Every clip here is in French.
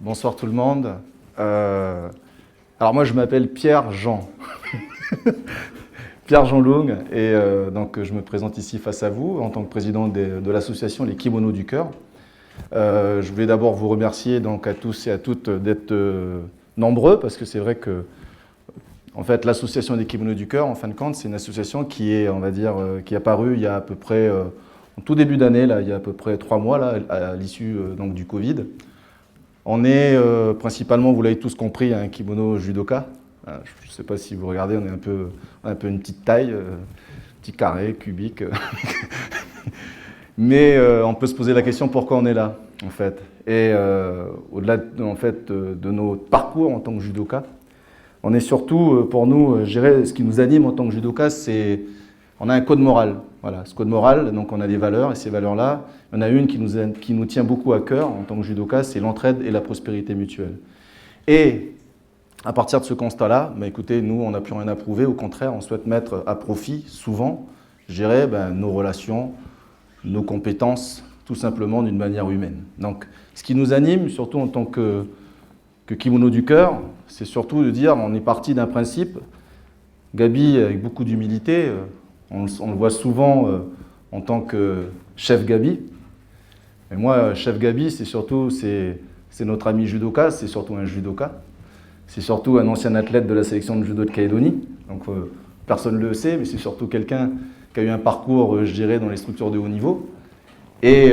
Bonsoir tout le monde. Alors moi je m'appelle Pierre-Jean. Pierre-Jean Long et donc je me présente ici face à vous en tant que président de l'association Les Kimonos du Cœur. Je voulais d'abord vous remercier donc à tous et à toutes d'être nombreux parce que c'est vrai que en fait l'association des Kimonos du Cœur en fin de compte c'est une association qui est on va dire qui est apparue il y a à peu près en tout début d'année là il y a à peu près 3 mois là à l'issue donc du Covid. On est principalement, vous l'avez tous compris, un kimono judoka. Je ne sais pas si vous regardez, on est un peu une petite taille, petit carré, cubique. Mais on peut se poser la question pourquoi on est là, en fait. Et au-delà en fait, de nos parcours en tant que judoka, on est surtout, pour nous, je dirais, ce qui nous anime en tant que judoka, c'est on a un code moral. Voilà, ce code moral, donc on a des valeurs, et ces valeurs-là, il y en a une qui nous tient beaucoup à cœur en tant que judoka, c'est l'entraide et la prospérité mutuelle. Et à partir de ce constat-là, bah, écoutez, nous, on n'a plus rien à prouver, au contraire, on souhaite mettre à profit, souvent, je dirais, nos relations, nos compétences, tout simplement d'une manière humaine. Donc, ce qui nous anime, surtout en tant que kimono du cœur, c'est surtout de dire, on est parti d'un principe, Gabi, avec beaucoup d'humilité, on le voit souvent en tant que chef Gabi. Et moi, chef Gabi, c'est notre ami judoka, c'est surtout un judoka. C'est surtout un ancien athlète de la sélection de judo de Calédonie. Donc personne ne le sait, mais c'est surtout quelqu'un qui a eu un parcours, je dirais, dans les structures de haut niveau. Et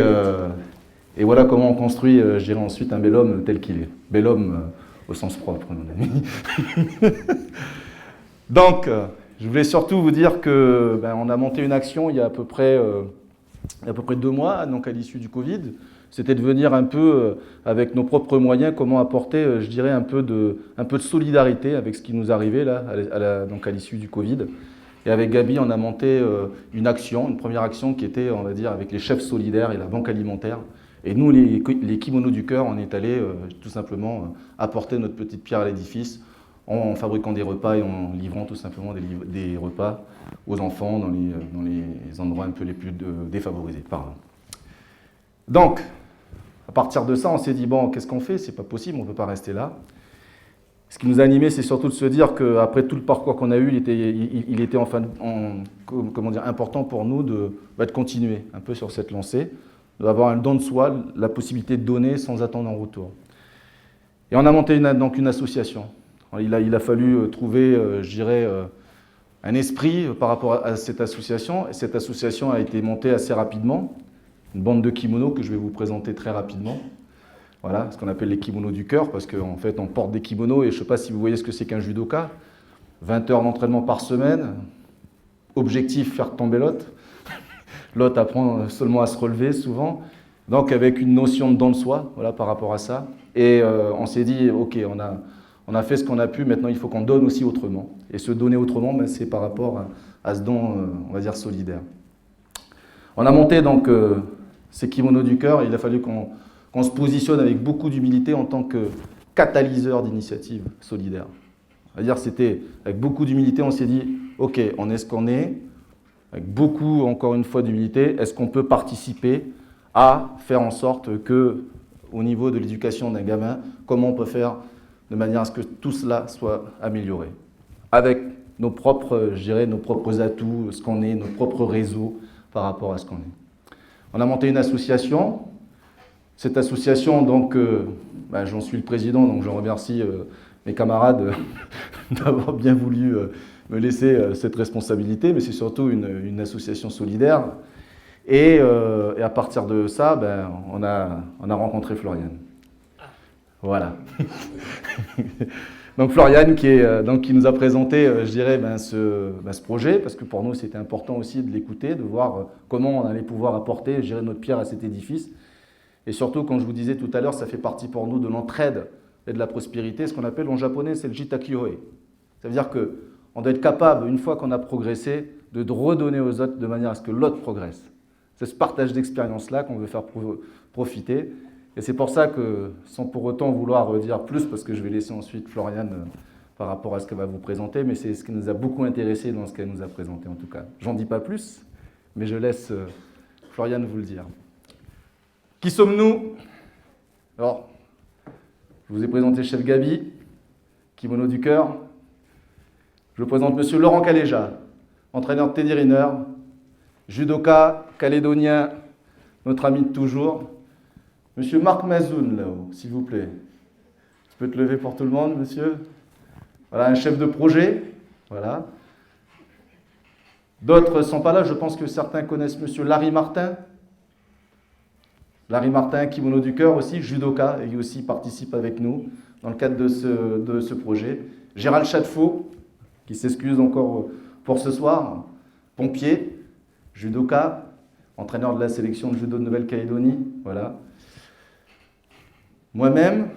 voilà comment on construit, je dirais, ensuite un bel homme tel qu'il est. Bel homme au sens propre, mon ami. Donc, je voulais surtout vous dire que on a monté une action il y a à peu près 2 mois, donc à l'issue du Covid. C'était de venir un peu avec nos propres moyens, comment apporter, je dirais, un peu de solidarité avec ce qui nous arrivait là, donc à l'issue du Covid. Et avec Gabi, on a monté une première action qui était, on va dire, avec les chefs solidaires et la banque alimentaire. Et nous, les kimonos du cœur, on est allés tout simplement apporter notre petite pierre à l'édifice en fabriquant des repas et en livrant tout simplement des repas aux enfants dans les endroits un peu les plus défavorisés. Pardon. Donc, à partir de ça, on s'est dit, bon, qu'est-ce qu'on fait? C'est pas possible, on ne peut pas rester là. Ce qui nous a animés, c'est surtout de se dire qu'après tout le parcours qu'on a eu, il était important pour nous de continuer un peu sur cette lancée, d'avoir un don de soi, la possibilité de donner sans attendre en retour. Et on a monté donc une association. Il a fallu trouver, je dirais, un esprit par rapport à cette association. Et cette association a été montée assez rapidement. Une bande de kimonos que je vais vous présenter très rapidement. Voilà, ce qu'on appelle les kimonos du cœur, parce qu'en fait, on porte des kimonos et je ne sais pas si vous voyez ce que c'est qu'un judoka. 20 heures d'entraînement par semaine. Objectif, faire tomber l'autre. L'autre apprend seulement à se relever souvent. Donc avec une notion de don de soi, voilà, par rapport à ça. Et on s'est dit, ok, on a fait ce qu'on a pu, maintenant il faut qu'on donne aussi autrement. Et se donner autrement, c'est par rapport à ce don, on va dire, solidaire. On a monté donc ces kimonos du cœur, il a fallu qu'on se positionne avec beaucoup d'humilité en tant que catalyseur d'initiatives solidaires. C'est-à-dire c'était avec beaucoup d'humilité, on s'est dit, ok, on est ce qu'on est, avec beaucoup, encore une fois, d'humilité, est-ce qu'on peut participer à faire en sorte que, au niveau de l'éducation d'un gamin, comment on peut faire de manière à ce que tout cela soit amélioré. Avec nos propres, je dirais, nos propres atouts, ce qu'on est, notre propre réseau par rapport à ce qu'on est. On a monté une association. Cette association, donc, j'en suis le président, donc je remercie mes camarades d'avoir bien voulu me laisser cette responsabilité, mais c'est surtout une association solidaire. Et à partir de ça, on a rencontré Floriane. Voilà. Donc Floriane qui nous a présenté, je dirais, ce projet, parce que pour nous c'était important aussi de l'écouter, de voir comment on allait pouvoir apporter, je dirais, notre pierre à cet édifice. Et surtout, comme je vous disais tout à l'heure, ça fait partie pour nous de l'entraide et de la prospérité. Ce qu'on appelle en japonais, c'est le jitakyoe. Ça veut dire qu'on doit être capable, une fois qu'on a progressé, de redonner aux autres de manière à ce que l'autre progresse. C'est ce partage d'expérience-là qu'on veut faire profiter. Et c'est pour ça que, sans pour autant vouloir dire plus, parce que je vais laisser ensuite Floriane par rapport à ce qu'elle va vous présenter, mais c'est ce qui nous a beaucoup intéressé dans ce qu'elle nous a présenté en tout cas. J'en dis pas plus, mais je laisse Floriane vous le dire. Qui sommes-nous? Alors, Je vous ai présenté chef Gabi, kimono du cœur. Je vous présente monsieur Laurent Caléja, entraîneur de Teddy Riner, judoka calédonien, notre ami de toujours. Monsieur Marc Mazoun, là-haut, s'il vous plaît. Tu peux te lever pour tout le monde, monsieur? Voilà, un chef de projet. Voilà. D'autres ne sont pas là. Je pense que certains connaissent monsieur Larry Martin. Larry Martin, kimono du cœur aussi, judoka, et qui aussi participe avec nous dans le cadre de ce projet. Gérald Chadefaux, qui s'excuse encore pour ce soir, pompier, judoka, entraîneur de la sélection de judo de Nouvelle-Calédonie. Voilà. Moi-même,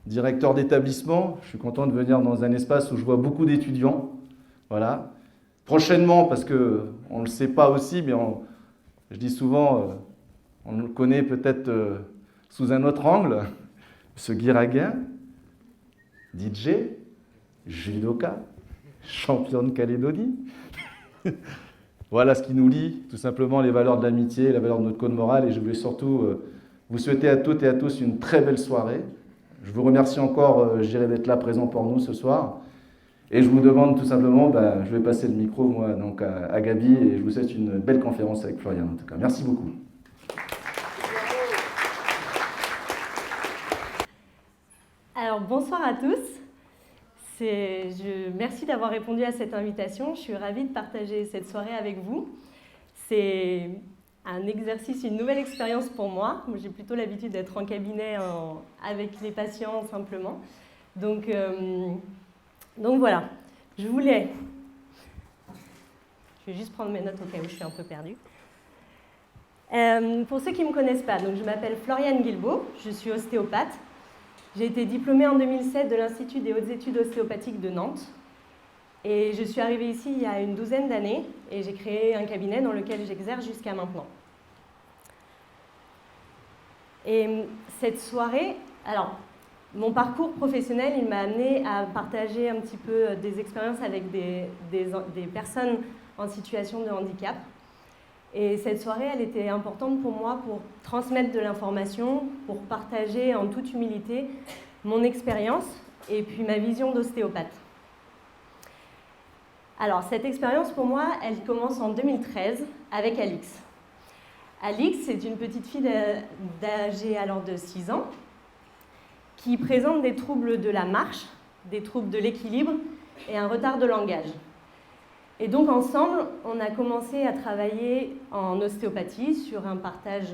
directeur d'établissement, je suis content de venir dans un espace où je vois beaucoup d'étudiants. Voilà. Prochainement, parce qu'on ne le sait pas aussi, mais je dis souvent, on le connaît peut-être sous un autre angle, ce Guy Raguin, DJ, judoka, champion de Calédonie. Voilà ce qui nous lie, tout simplement les valeurs de l'amitié, la valeur de notre code moral. Et je voulais surtout vous souhaiter à toutes et à tous une très belle soirée. Je vous remercie encore, je dirais, d'être là présent pour nous ce soir. Et je vous demande tout simplement, je vais passer le micro moi, donc à Gabi, et je vous souhaite une belle conférence avec Florian en tout cas. Merci beaucoup. Alors bonsoir à tous. Merci d'avoir répondu à cette invitation. Je suis ravie de partager cette soirée avec vous. C'est un exercice, une nouvelle expérience pour moi. J'ai plutôt l'habitude d'être en cabinet avec les patients simplement. Donc voilà, je vais juste prendre mes notes au cas où je suis un peu perdue. Pour ceux qui ne me connaissent pas, donc je m'appelle Floriane Guilbeault, je suis ostéopathe. J'ai été diplômée en 2007 de l'Institut des hautes études ostéopathiques de Nantes. Et je suis arrivée ici il y a une douzaine d'années et j'ai créé un cabinet dans lequel j'exerce jusqu'à maintenant. Et cette soirée, alors, mon parcours professionnel, il m'a amené à partager un petit peu des expériences avec des personnes en situation de handicap. Et cette soirée, elle était importante pour moi pour transmettre de l'information, pour partager en toute humilité mon expérience et puis ma vision d'ostéopathe. Alors, cette expérience, pour moi, elle commence en 2013 avec Alix. Alix, c'est une petite fille âgée alors de 6 ans qui présente des troubles de la marche, des troubles de l'équilibre et un retard de langage. Et donc ensemble, on a commencé à travailler en ostéopathie sur un partage,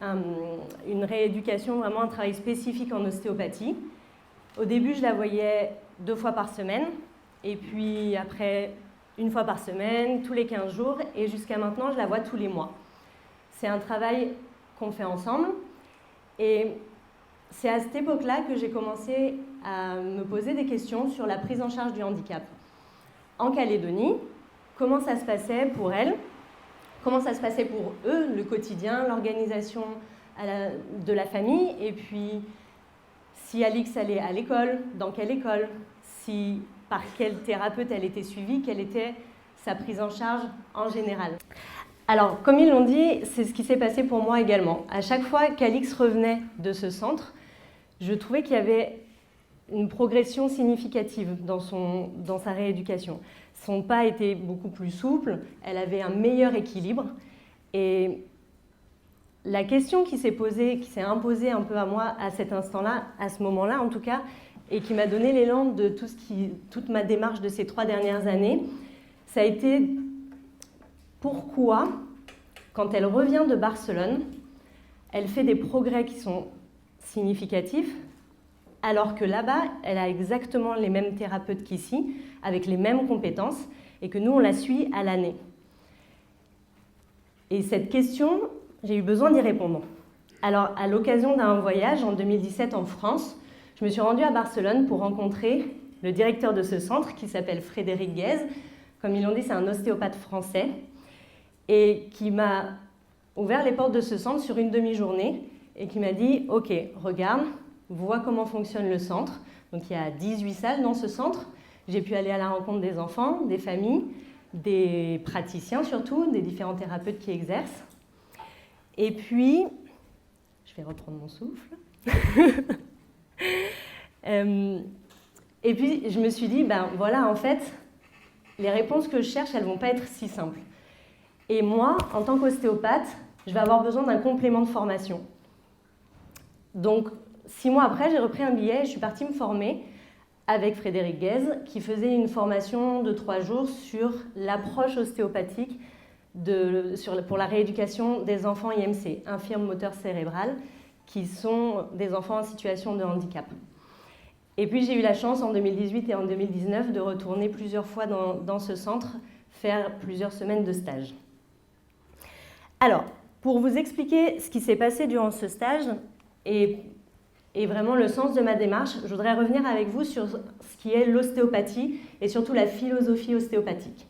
une rééducation, vraiment un travail spécifique en ostéopathie. Au début, je la voyais 2 fois par semaine, et puis après, 1 fois par semaine, tous les 15 jours, et jusqu'à maintenant, je la vois tous les mois. C'est un travail qu'on fait ensemble, et c'est à cette époque-là que j'ai commencé à me poser des questions sur la prise en charge du handicap. En Calédonie, comment ça se passait pour elle, comment ça se passait pour eux, le quotidien, l'organisation de la famille, et puis si Alix allait à l'école, dans quelle école, par quel thérapeute elle était suivie, quelle était sa prise en charge en général. Alors, comme ils l'ont dit, c'est ce qui s'est passé pour moi également. À chaque fois qu'Alix revenait de ce centre, je trouvais qu'il y avait une progression significative dans sa rééducation. Son pas était beaucoup plus souple, elle avait un meilleur équilibre. Et la question qui s'est posée, qui s'est imposée un peu à moi à cet instant-là, à ce moment-là en tout cas, et qui m'a donné l'élan de toute ma démarche de ces 3 dernières années, ça a été pourquoi, quand elle revient de Barcelone, elle fait des progrès qui sont significatifs, alors que là-bas, elle a exactement les mêmes thérapeutes qu'ici, avec les mêmes compétences, et que nous, on la suit à l'année. Et cette question, j'ai eu besoin d'y répondre. Alors, à l'occasion d'un voyage en 2017 en France, je me suis rendue à Barcelone pour rencontrer le directeur de ce centre, qui s'appelle Frédéric Guez. Comme ils l'ont dit, c'est un ostéopathe français, et qui m'a ouvert les portes de ce centre sur une demi-journée, et qui m'a dit « Ok, regarde, vois comment fonctionne le centre. » Donc il y a 18 salles dans ce centre. J'ai pu aller à la rencontre des enfants, des familles, des praticiens surtout, des différents thérapeutes qui exercent. Et puis, je vais reprendre mon souffle. Et puis, je me suis dit, ben voilà, en fait, les réponses que je cherche, elles ne vont pas être si simples. Et moi, en tant qu'ostéopathe, je vais avoir besoin d'un complément de formation. Donc, 6 mois après, j'ai repris un billet et je suis partie me former avec Frédéric Guèze, qui faisait une formation de 3 jours sur l'approche ostéopathique pour la rééducation des enfants IMC, infirmes moteurs cérébrales, qui sont des enfants en situation de handicap. Et puis j'ai eu la chance en 2018 et en 2019 de retourner plusieurs fois dans ce centre, faire plusieurs semaines de stage. Alors, pour vous expliquer ce qui s'est passé durant ce stage et vraiment le sens de ma démarche, je voudrais revenir avec vous sur ce qui est l'ostéopathie et surtout la philosophie ostéopathique.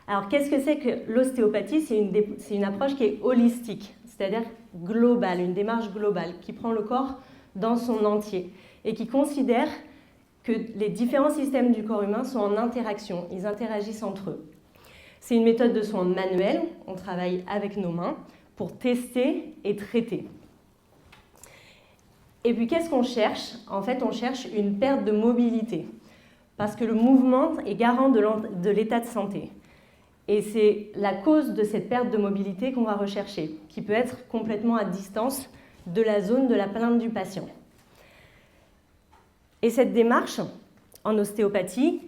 Alors, qu'est-ce que c'est que l'ostéopathie? C'est une approche qui est holistique, c'est-à-dire globale, une démarche globale qui prend le corps dans son entier et qui considère que les différents systèmes du corps humain sont en interaction, ils interagissent entre eux. C'est une méthode de soins manuels, on travaille avec nos mains pour tester et traiter. Et puis qu'est-ce qu'on cherche? En fait, on cherche une perte de mobilité, parce que le mouvement est garant de l'état de santé. Et c'est la cause de cette perte de mobilité qu'on va rechercher, qui peut être complètement à distance de la zone de la plainte du patient. Et cette démarche, en ostéopathie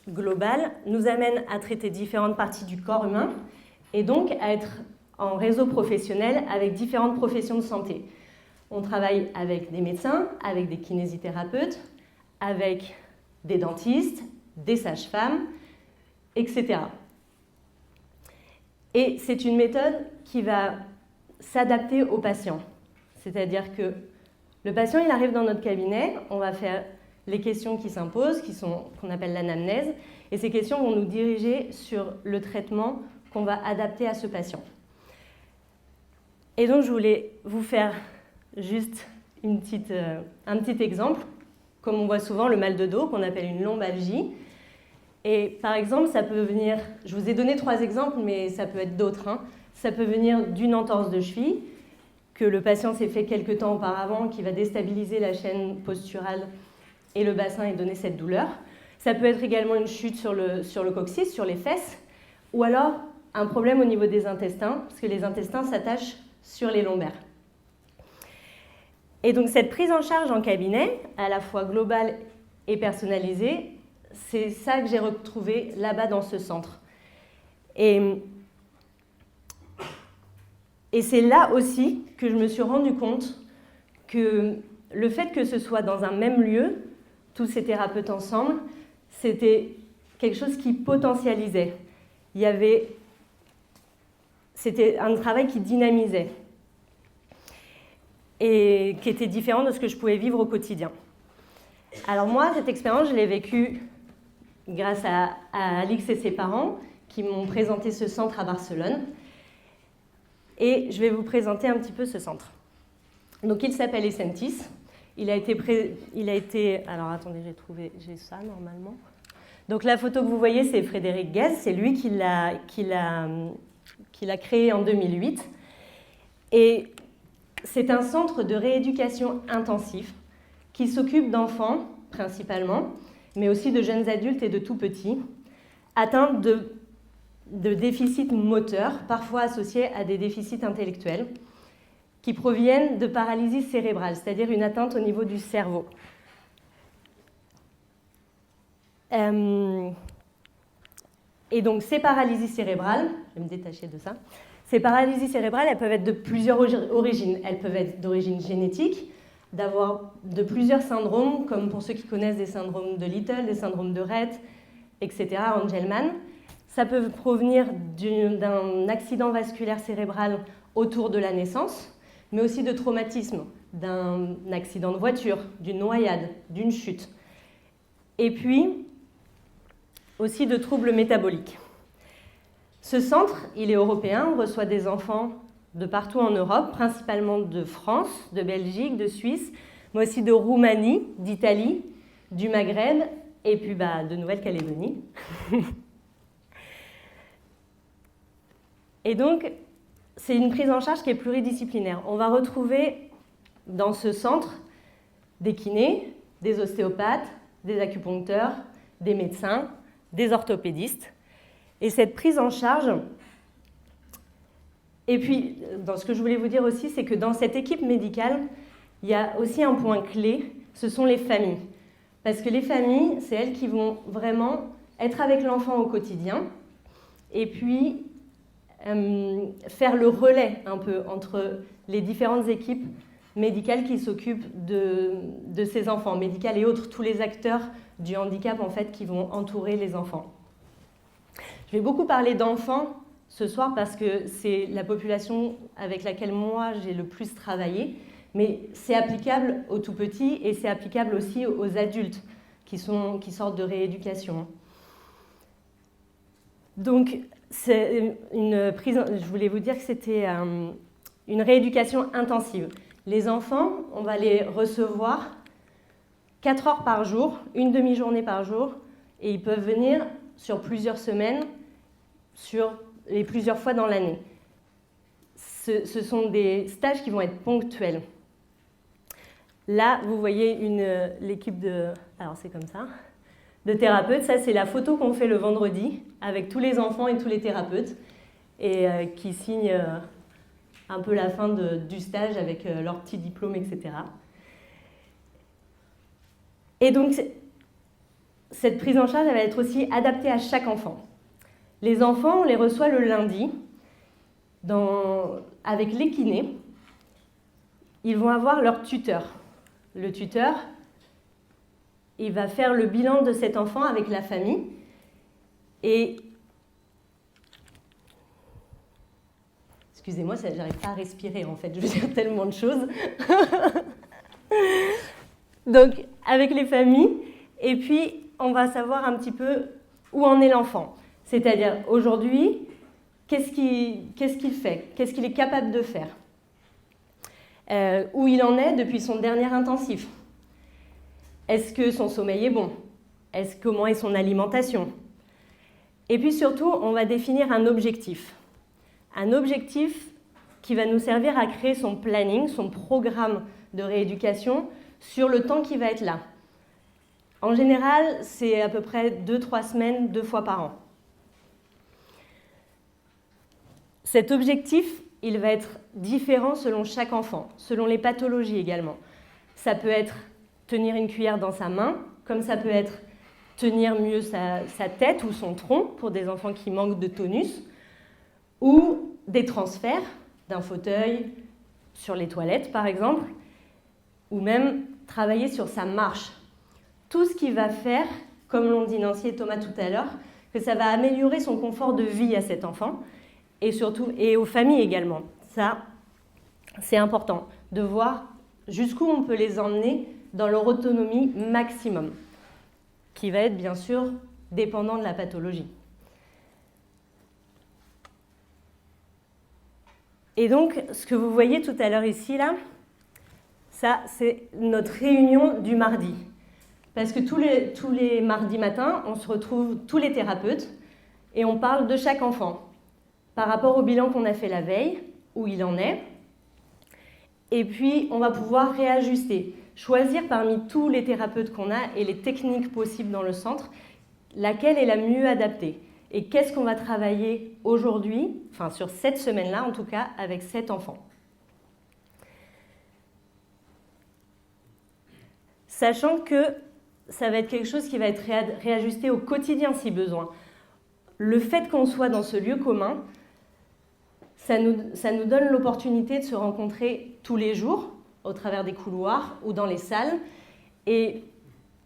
globale, nous amène à traiter différentes parties du corps humain et donc à être en réseau professionnel avec différentes professions de santé. On travaille avec des médecins, avec des kinésithérapeutes, avec des dentistes, des sages-femmes, etc. Et c'est une méthode qui va s'adapter au patient. C'est-à-dire que le patient, il arrive dans notre cabinet, on va faire les questions qui s'imposent, qu'on appelle l'anamnèse, et ces questions vont nous diriger sur le traitement qu'on va adapter à ce patient. Et donc, je voulais vous faire juste un petit exemple, comme on voit souvent le mal de dos, qu'on appelle une lombalgie. Et par exemple, ça peut venir, je vous ai donné 3 exemples, mais ça peut être d'autres. Ça peut venir d'une entorse de cheville, que le patient s'est fait quelque temps auparavant, qui va déstabiliser la chaîne posturale et le bassin et donner cette douleur. Ça peut être également une chute sur le coccyx, sur les fesses, ou alors un problème au niveau des intestins, parce que les intestins s'attachent sur les lombaires. Et donc cette prise en charge en cabinet, à la fois globale et personnalisée, c'est ça que j'ai retrouvé là-bas dans ce centre. Et c'est là aussi que je me suis rendu compte que le fait que ce soit dans un même lieu, tous ces thérapeutes ensemble, c'était quelque chose qui potentialisait. C'était un travail qui dynamisait et qui était différent de ce que je pouvais vivre au quotidien. Alors moi, cette expérience, je l'ai vécue grâce à Alix et ses parents qui m'ont présenté ce centre à Barcelone. Et je vais vous présenter un petit peu ce centre. Donc il s'appelle Essentis. Il a été... Alors attendez, j'ai ça normalement. Donc la photo que vous voyez, c'est Frédéric Guèze. C'est lui qui l'a créé en 2008. Et c'est un centre de rééducation intensif qui s'occupe d'enfants principalement, mais aussi de jeunes adultes et de tout petits, atteints de déficits moteurs, parfois associés à des déficits intellectuels, qui proviennent de paralysie cérébrale, c'est-à-dire une atteinte au niveau du cerveau. Et donc ces paralysies cérébrales, je vais me détacher de ça, ces paralysies cérébrales, elles peuvent être de plusieurs origines. Elles peuvent être d'origine génétique, d'avoir de plusieurs syndromes, comme pour ceux qui connaissent des syndromes de Little, des syndromes de Rett, etc., Angelman. Ça peut provenir d'un accident vasculaire cérébral autour de la naissance, mais aussi de traumatisme, d'un accident de voiture, d'une noyade, d'une chute. Et puis, aussi de troubles métaboliques. Ce centre, il est européen, on reçoit des enfants de partout en Europe, principalement de France, de Belgique, de Suisse, mais aussi de Roumanie, d'Italie, du Maghreb et puis de Nouvelle-Calédonie. Et donc, c'est une prise en charge qui est pluridisciplinaire. On va retrouver dans ce centre des kinés, des ostéopathes, des acupuncteurs, des médecins, des orthopédistes. Et cette prise en charge, et puis dans ce que je voulais vous dire aussi, c'est que dans cette équipe médicale, il y a aussi un point clé, ce sont les familles. Parce que les familles, c'est elles qui vont vraiment être avec l'enfant au quotidien et puis faire le relais un peu entre les différentes équipes médicales qui s'occupent de ces enfants, médicales et autres, tous les acteurs du handicap en fait qui vont entourer les enfants. Je vais beaucoup parler d'enfants ce soir parce que c'est la population avec laquelle moi j'ai le plus travaillé, mais c'est applicable aux tout petits et c'est applicable aussi aux adultes qui sortent de rééducation. Donc, c'est je voulais vous dire que c'était une rééducation intensive. Les enfants, on va les recevoir 4 heures par jour, une demi-journée par jour, et ils peuvent venir sur plusieurs semaines, et plusieurs fois dans l'année. Ce sont des stages qui vont être ponctuels. Là, vous voyez l'équipe alors c'est comme ça, de thérapeutes. Ça, c'est la photo qu'on fait le vendredi avec tous les enfants et tous les thérapeutes et qui signent un peu la fin du stage avec leur petit diplôme, etc. Et donc, cette prise en charge, elle va être aussi adaptée à chaque enfant. Les enfants, on les reçoit le lundi avec les kinés. Ils vont avoir leur tuteur. Le tuteur, il va faire le bilan de cet enfant avec la famille et excusez-moi, j'arrive pas à respirer en fait, je veux dire tellement de choses. Donc, avec les familles, et puis on va savoir un petit peu où en est l'enfant. C'est-à-dire, aujourd'hui, qu'est-ce qu'il fait? Qu'est-ce qu'il est capable de faire? Où il en est depuis son dernier intensif. Est-ce que son sommeil est bon? Comment est son alimentation? Et puis surtout, on va définir un objectif. Un objectif qui va nous servir à créer son planning, son programme de rééducation sur le temps qui va être là. En général, c'est à peu près 2-3 semaines, 2 fois par an. Cet objectif, il va être différent selon chaque enfant, selon les pathologies également. Ça peut être tenir une cuillère dans sa main, comme ça peut être tenir mieux sa tête ou son tronc pour des enfants qui manquent de tonus, ou des transferts d'un fauteuil sur les toilettes par exemple, ou même travailler sur sa marche. Tout ce qui va faire, comme l'ont dit Nancy et Thomas tout à l'heure, que ça va améliorer son confort de vie à cet enfant, et surtout, et aux familles également. Ça, c'est important de voir jusqu'où on peut les emmener dans leur autonomie maximum, qui va être bien sûr dépendant de la pathologie. Et donc, ce que vous voyez tout à l'heure ici, là, ça, c'est notre réunion du mardi. Parce que tous les mardis matins, on se retrouve tous les thérapeutes et on parle de chaque enfant par rapport au bilan qu'on a fait la veille, où il en est. Et puis, on va pouvoir réajuster, choisir parmi tous les thérapeutes qu'on a et les techniques possibles dans le centre, laquelle est la mieux adaptée. Et qu'est-ce qu'on va travailler aujourd'hui, enfin sur cette semaine-là en tout cas, avec cet enfant. Sachant que ça va être quelque chose qui va être réajusté au quotidien si besoin. Le fait qu'on soit dans ce lieu commun, ça nous donne l'opportunité de se rencontrer tous les jours, au travers des couloirs ou dans les salles, et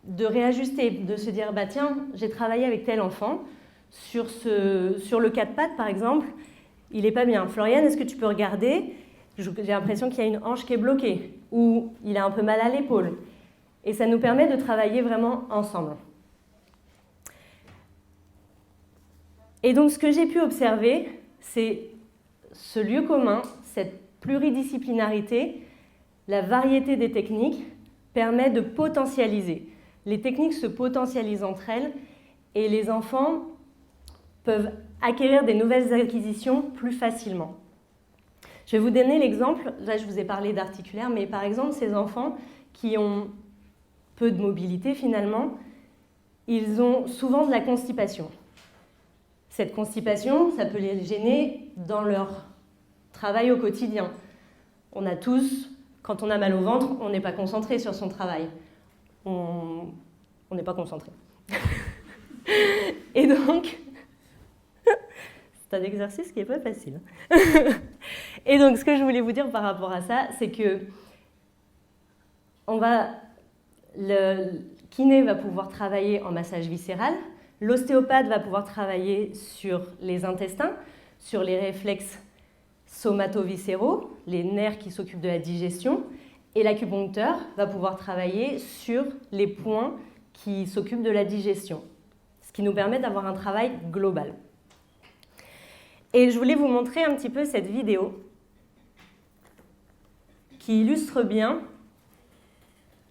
de réajuster, de se dire, bah tiens, j'ai travaillé avec tel enfant, sur le 4 pattes par exemple, il n'est pas bien. Floriane, est-ce que tu peux regarder? J'ai l'impression qu'il y a une hanche qui est bloquée, ou il a un peu mal à l'épaule. Et ça nous permet de travailler vraiment ensemble. Et donc ce que j'ai pu observer, c'est ce lieu commun, cette pluridisciplinarité, la variété des techniques permet de potentialiser. Les techniques se potentialisent entre elles et les enfants peuvent acquérir des nouvelles acquisitions plus facilement. Je vais vous donner l'exemple, là je vous ai parlé d'articulaire, mais par exemple ces enfants qui ont peu de mobilité finalement, ils ont souvent de la constipation. Cette constipation, ça peut les gêner dans leur travail au quotidien. On a tous, quand on a mal au ventre, on n'est pas concentré sur son travail. On n'est pas concentré. Et donc, c'est un exercice qui n'est pas facile. Et donc, ce que je voulais vous dire par rapport à ça, c'est que le kiné va pouvoir travailler en massage viscéral, l'ostéopathe va pouvoir travailler sur les intestins, sur les réflexes somato-viscéraux, les nerfs qui s'occupent de la digestion, et l'acupuncteur va pouvoir travailler sur les points qui s'occupent de la digestion, ce qui nous permet d'avoir un travail global. Et je voulais vous montrer un petit peu cette vidéo qui illustre bien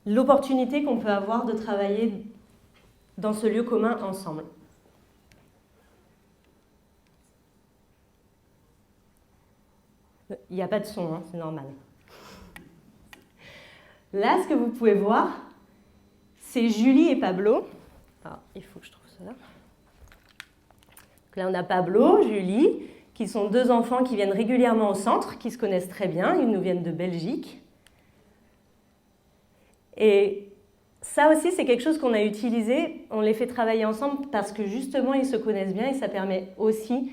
l'opportunité qu'on peut avoir de travailler dans ce lieu commun ensemble. Il n'y a pas de son, hein, c'est normal. Là, ce que vous pouvez voir, c'est Julie et Pablo. Alors, il faut que je trouve ça là. Donc là, on a Pablo, Julie, qui sont deux enfants qui viennent régulièrement au centre, qui se connaissent très bien. Ils nous viennent de Belgique. Et ça aussi, c'est quelque chose qu'on a utilisé. On les fait travailler ensemble parce que justement, ils se connaissent bien et ça permet aussi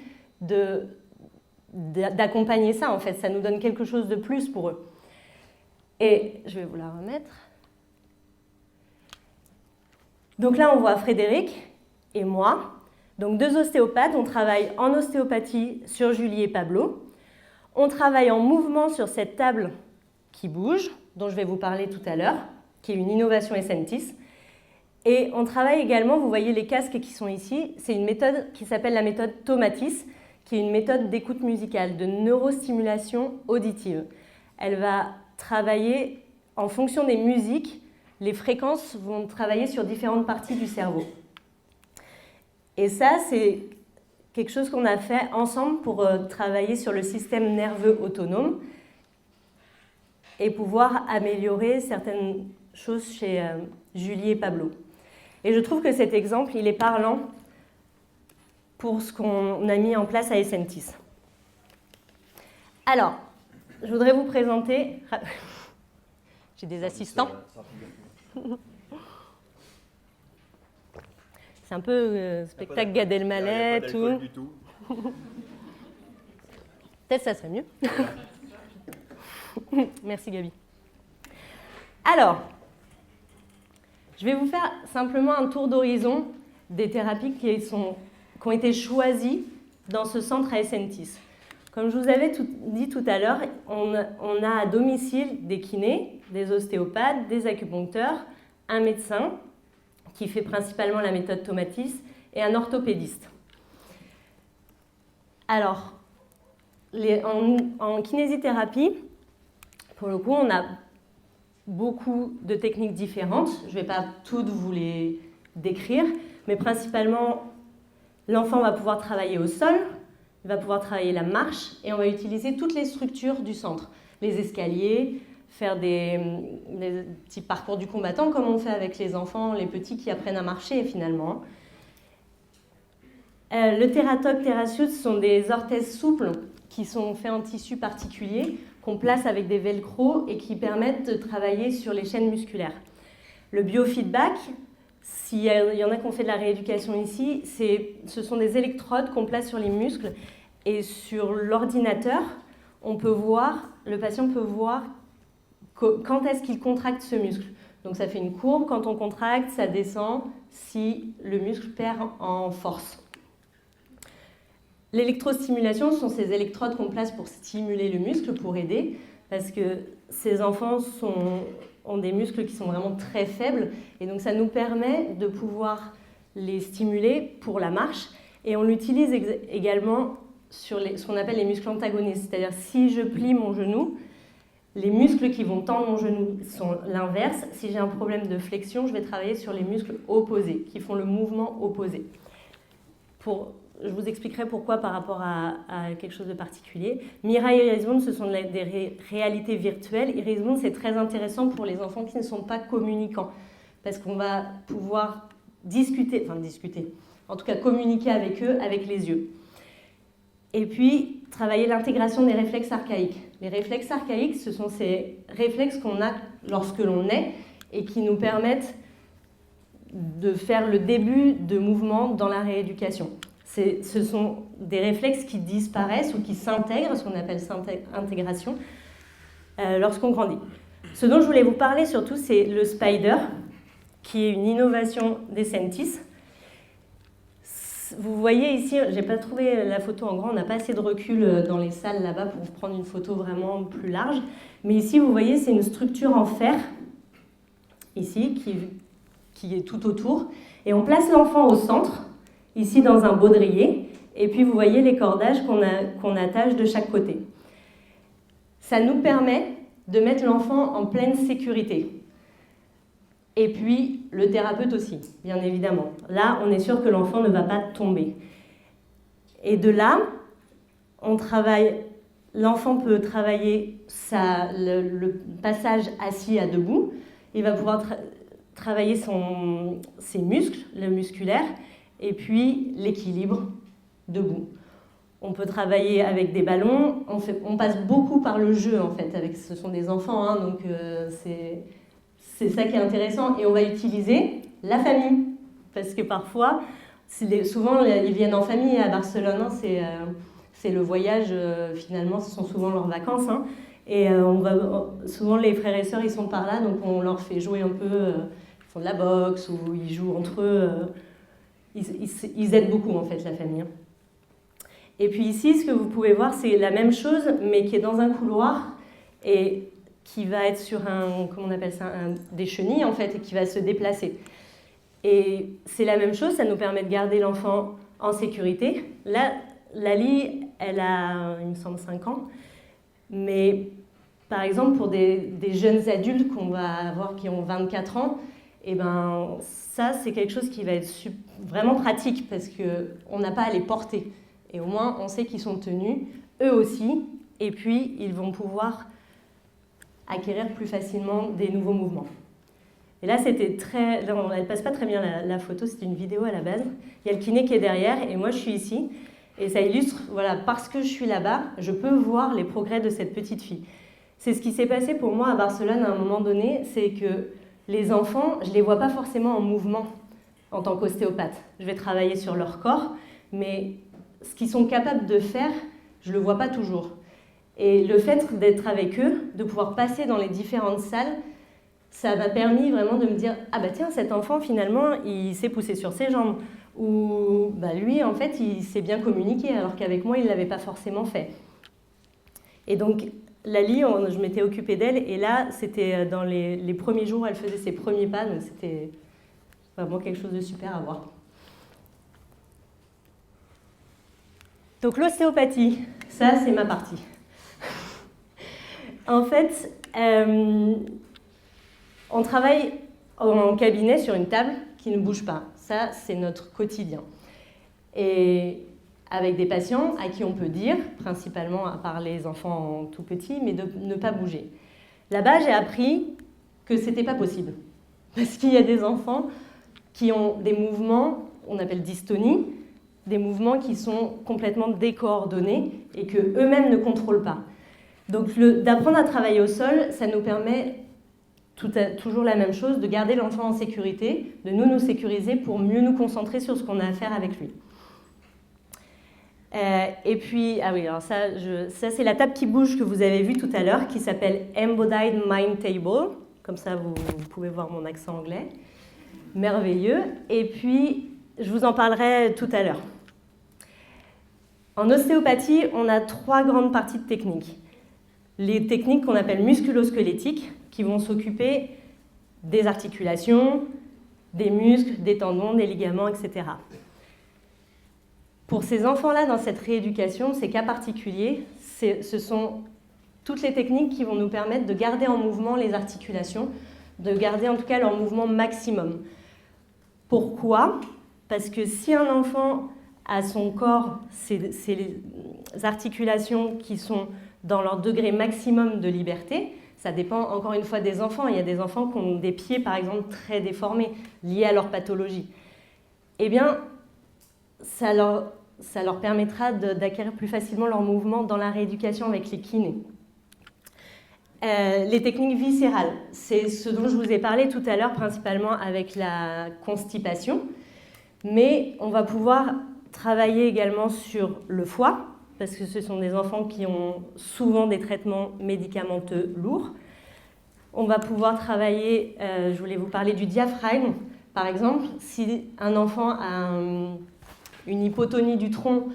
d'accompagner ça, en fait. Ça nous donne quelque chose de plus pour eux. Et je vais vous la remettre. Donc là, on voit Frédéric et moi. Donc deux ostéopathes, on travaille en ostéopathie sur Julie et Pablo. On travaille en mouvement sur cette table qui bouge, dont je vais vous parler tout à l'heure, qui est une innovation Essentis. Et on travaille également, vous voyez les casques qui sont ici, c'est une méthode qui s'appelle la méthode Tomatis, qui est une méthode d'écoute musicale, de neurostimulation auditive. Elle va travailler en fonction des musiques, les fréquences vont travailler sur différentes parties du cerveau. Et ça, c'est quelque chose qu'on a fait ensemble pour travailler sur le système nerveux autonome et pouvoir améliorer certaines choses chez Julie et Pablo. Et je trouve que cet exemple, il est parlant pour ce qu'on a mis en place à Essentis. Alors, je voudrais vous présenter... J'ai des assistants. C'est un peu spectacle Gad Elmaleh, tout. Peut-être ça serait mieux. Merci Gabi. Alors, je vais vous faire simplement un tour d'horizon des thérapies qui ont été choisies dans ce centre à Essentis. Comme je vous avais dit tout à l'heure, on a à domicile des kinés, des ostéopathes, des acupuncteurs, un médecin qui fait principalement la méthode Tomatis et un orthopédiste. Alors, en kinésithérapie, pour le coup, on a beaucoup de techniques différentes. Je ne vais pas toutes vous les décrire, mais principalement, l'enfant va pouvoir travailler au sol, il va pouvoir travailler la marche et on va utiliser toutes les structures du centre. Les escaliers, faire des petits parcours du combattant comme on fait avec les enfants, les petits qui apprennent à marcher finalement. Le Theratoc, Theraciut, ce sont des orthèses souples qui sont faits en tissu particulier, qu'on place avec des velcro et qui permettent de travailler sur les chaînes musculaires. Le biofeedback, s'il y en a qui ont fait de la rééducation ici, ce sont des électrodes qu'on place sur les muscles et sur l'ordinateur, le patient peut voir quand est-ce qu'il contracte ce muscle. Donc ça fait une courbe, quand on contracte, ça descend si le muscle perd en force. L'électrostimulation, ce sont ces électrodes qu'on place pour stimuler le muscle, pour aider, parce que ces enfants ont des muscles qui sont vraiment très faibles, et donc ça nous permet de pouvoir les stimuler pour la marche, et on l'utilise également sur ce qu'on appelle les muscles antagonistes, c'est-à-dire si je plie mon genou, les muscles qui vont tendre mon genou sont l'inverse. Si j'ai un problème de flexion, je vais travailler sur les muscles opposés, qui font le mouvement opposé. Je vous expliquerai pourquoi par rapport à quelque chose de particulier. Mira et Irismund, ce sont des réalités virtuelles. Irismund, c'est très intéressant pour les enfants qui ne sont pas communicants, parce qu'on va pouvoir discuter, en tout cas communiquer avec eux avec les yeux. Et puis, travailler l'intégration des réflexes archaïques. Les réflexes archaïques, ce sont ces réflexes qu'on a lorsque l'on naît et qui nous permettent de faire le début de mouvements dans la rééducation. Ce sont des réflexes qui disparaissent ou qui s'intègrent, ce qu'on appelle intégration, lorsqu'on grandit. Ce dont je voulais vous parler surtout, c'est le spider, qui est une innovation des Sentis. Vous voyez ici, je n'ai pas trouvé la photo en grand, on n'a pas assez de recul dans les salles là-bas pour prendre une photo vraiment plus large. Mais ici, vous voyez, c'est une structure en fer, ici, qui est tout autour. Et on place l'enfant au centre, ici dans un baudrier. Et puis vous voyez les cordages qu'on attache de chaque côté. Ça nous permet de mettre l'enfant en pleine sécurité. Et puis, le thérapeute aussi, bien évidemment. Là, on est sûr que l'enfant ne va pas tomber. Et de là, l'enfant peut travailler le passage assis à debout. Il va pouvoir travailler ses muscles, le musculaire, et puis l'équilibre debout. On peut travailler avec des ballons. On passe beaucoup par le jeu, en fait. Ce sont des enfants, hein, donc c'est ça qui est intéressant. Et on va utiliser la famille. Parce que parfois, souvent, ils viennent en famille à Barcelone. Hein, c'est le voyage, finalement, ce sont souvent leurs vacances. Hein, et souvent, les frères et sœurs, ils sont par là. Donc, on leur fait jouer un peu. Ils font de la boxe ou ils jouent entre eux. Ils aident beaucoup, en fait, la famille. Et puis ici, ce que vous pouvez voir, c'est la même chose, mais qui est dans un couloir et qui va être sur comment on appelle ça, des chenilles en fait, et qui va se déplacer. Et c'est la même chose, ça nous permet de garder l'enfant en sécurité. Là, Lali, elle a, il me semble, 5 ans, mais par exemple, pour des jeunes adultes qu'on va avoir qui ont 24 ans, et ben, ça, c'est quelque chose qui va être vraiment pratique parce qu'on n'a pas à les porter. Et au moins, on sait qu'ils sont tenus, eux aussi, et puis ils vont pouvoir acquérir plus facilement des nouveaux mouvements. Et là, elle passe pas très bien la photo, c'est une vidéo à la base. Il y a le kiné qui est derrière, et moi je suis ici. Et ça illustre, voilà, parce que je suis là-bas, je peux voir les progrès de cette petite fille. C'est ce qui s'est passé pour moi à Barcelone à un moment donné, c'est que les enfants, je ne les vois pas forcément en mouvement en tant qu'ostéopathe. Je vais travailler sur leur corps, mais ce qu'ils sont capables de faire, je ne le vois pas toujours. Et le fait d'être avec eux, de pouvoir passer dans les différentes salles, ça m'a permis vraiment de me dire « Ah bah tiens, cet enfant, finalement, il s'est poussé sur ses jambes. » Ou bah, lui, en fait, il s'est bien communiqué, alors qu'avec moi, il ne l'avait pas forcément fait. Et donc, Lali, je m'étais occupée d'elle, et là, c'était dans les premiers jours, elle faisait ses premiers pas, donc c'était vraiment quelque chose de super à voir. Donc l'ostéopathie, ça c'est ma partie. En fait, on travaille en cabinet sur une table qui ne bouge pas. Ça, c'est notre quotidien. Et avec des patients à qui on peut dire, principalement à part les enfants tout petits, mais de ne pas bouger. Là-bas, j'ai appris que ce n'était pas possible. Parce qu'il y a des enfants qui ont des mouvements, on appelle dystonie, des mouvements qui sont complètement décoordonnés et qu'eux-mêmes ne contrôlent pas. Donc d'apprendre à travailler au sol, ça nous permet toujours la même chose, de garder l'enfant en sécurité, de nous sécuriser pour mieux nous concentrer sur ce qu'on a à faire avec lui. Et puis, ah oui, alors ça c'est la table qui bouge que vous avez vue tout à l'heure, qui s'appelle Embodied Mind Table. Comme ça, vous pouvez voir mon accent anglais. Merveilleux. Et puis, je vous en parlerai tout à l'heure. En ostéopathie, on a 3 grandes parties de techniques. Les techniques qu'on appelle musculo-squelettiques, qui vont s'occuper des articulations, des muscles, des tendons, des ligaments, etc. Pour ces enfants-là, dans cette rééducation, ces cas particuliers, ce sont toutes les techniques qui vont nous permettre de garder en mouvement les articulations, de garder en tout cas leur mouvement maximum. Pourquoi ? Parce que si un enfant a son corps, ses articulations qui sont dans leur degré maximum de liberté, Ça dépend encore une fois des enfants. Il y a des enfants qui ont des pieds, par exemple, très déformés, liés à leur pathologie. Eh bien, ça leur permettra d'acquérir plus facilement leur mouvement dans la rééducation avec les kinés. Les techniques viscérales, c'est ce dont je vous ai parlé tout à l'heure, principalement avec la constipation. Mais on va pouvoir travailler également sur le foie, parce que ce sont des enfants qui ont souvent des traitements médicamenteux lourds. On va pouvoir travailler, je voulais vous parler du diaphragme. Par exemple, si un enfant a une hypotonie du tronc,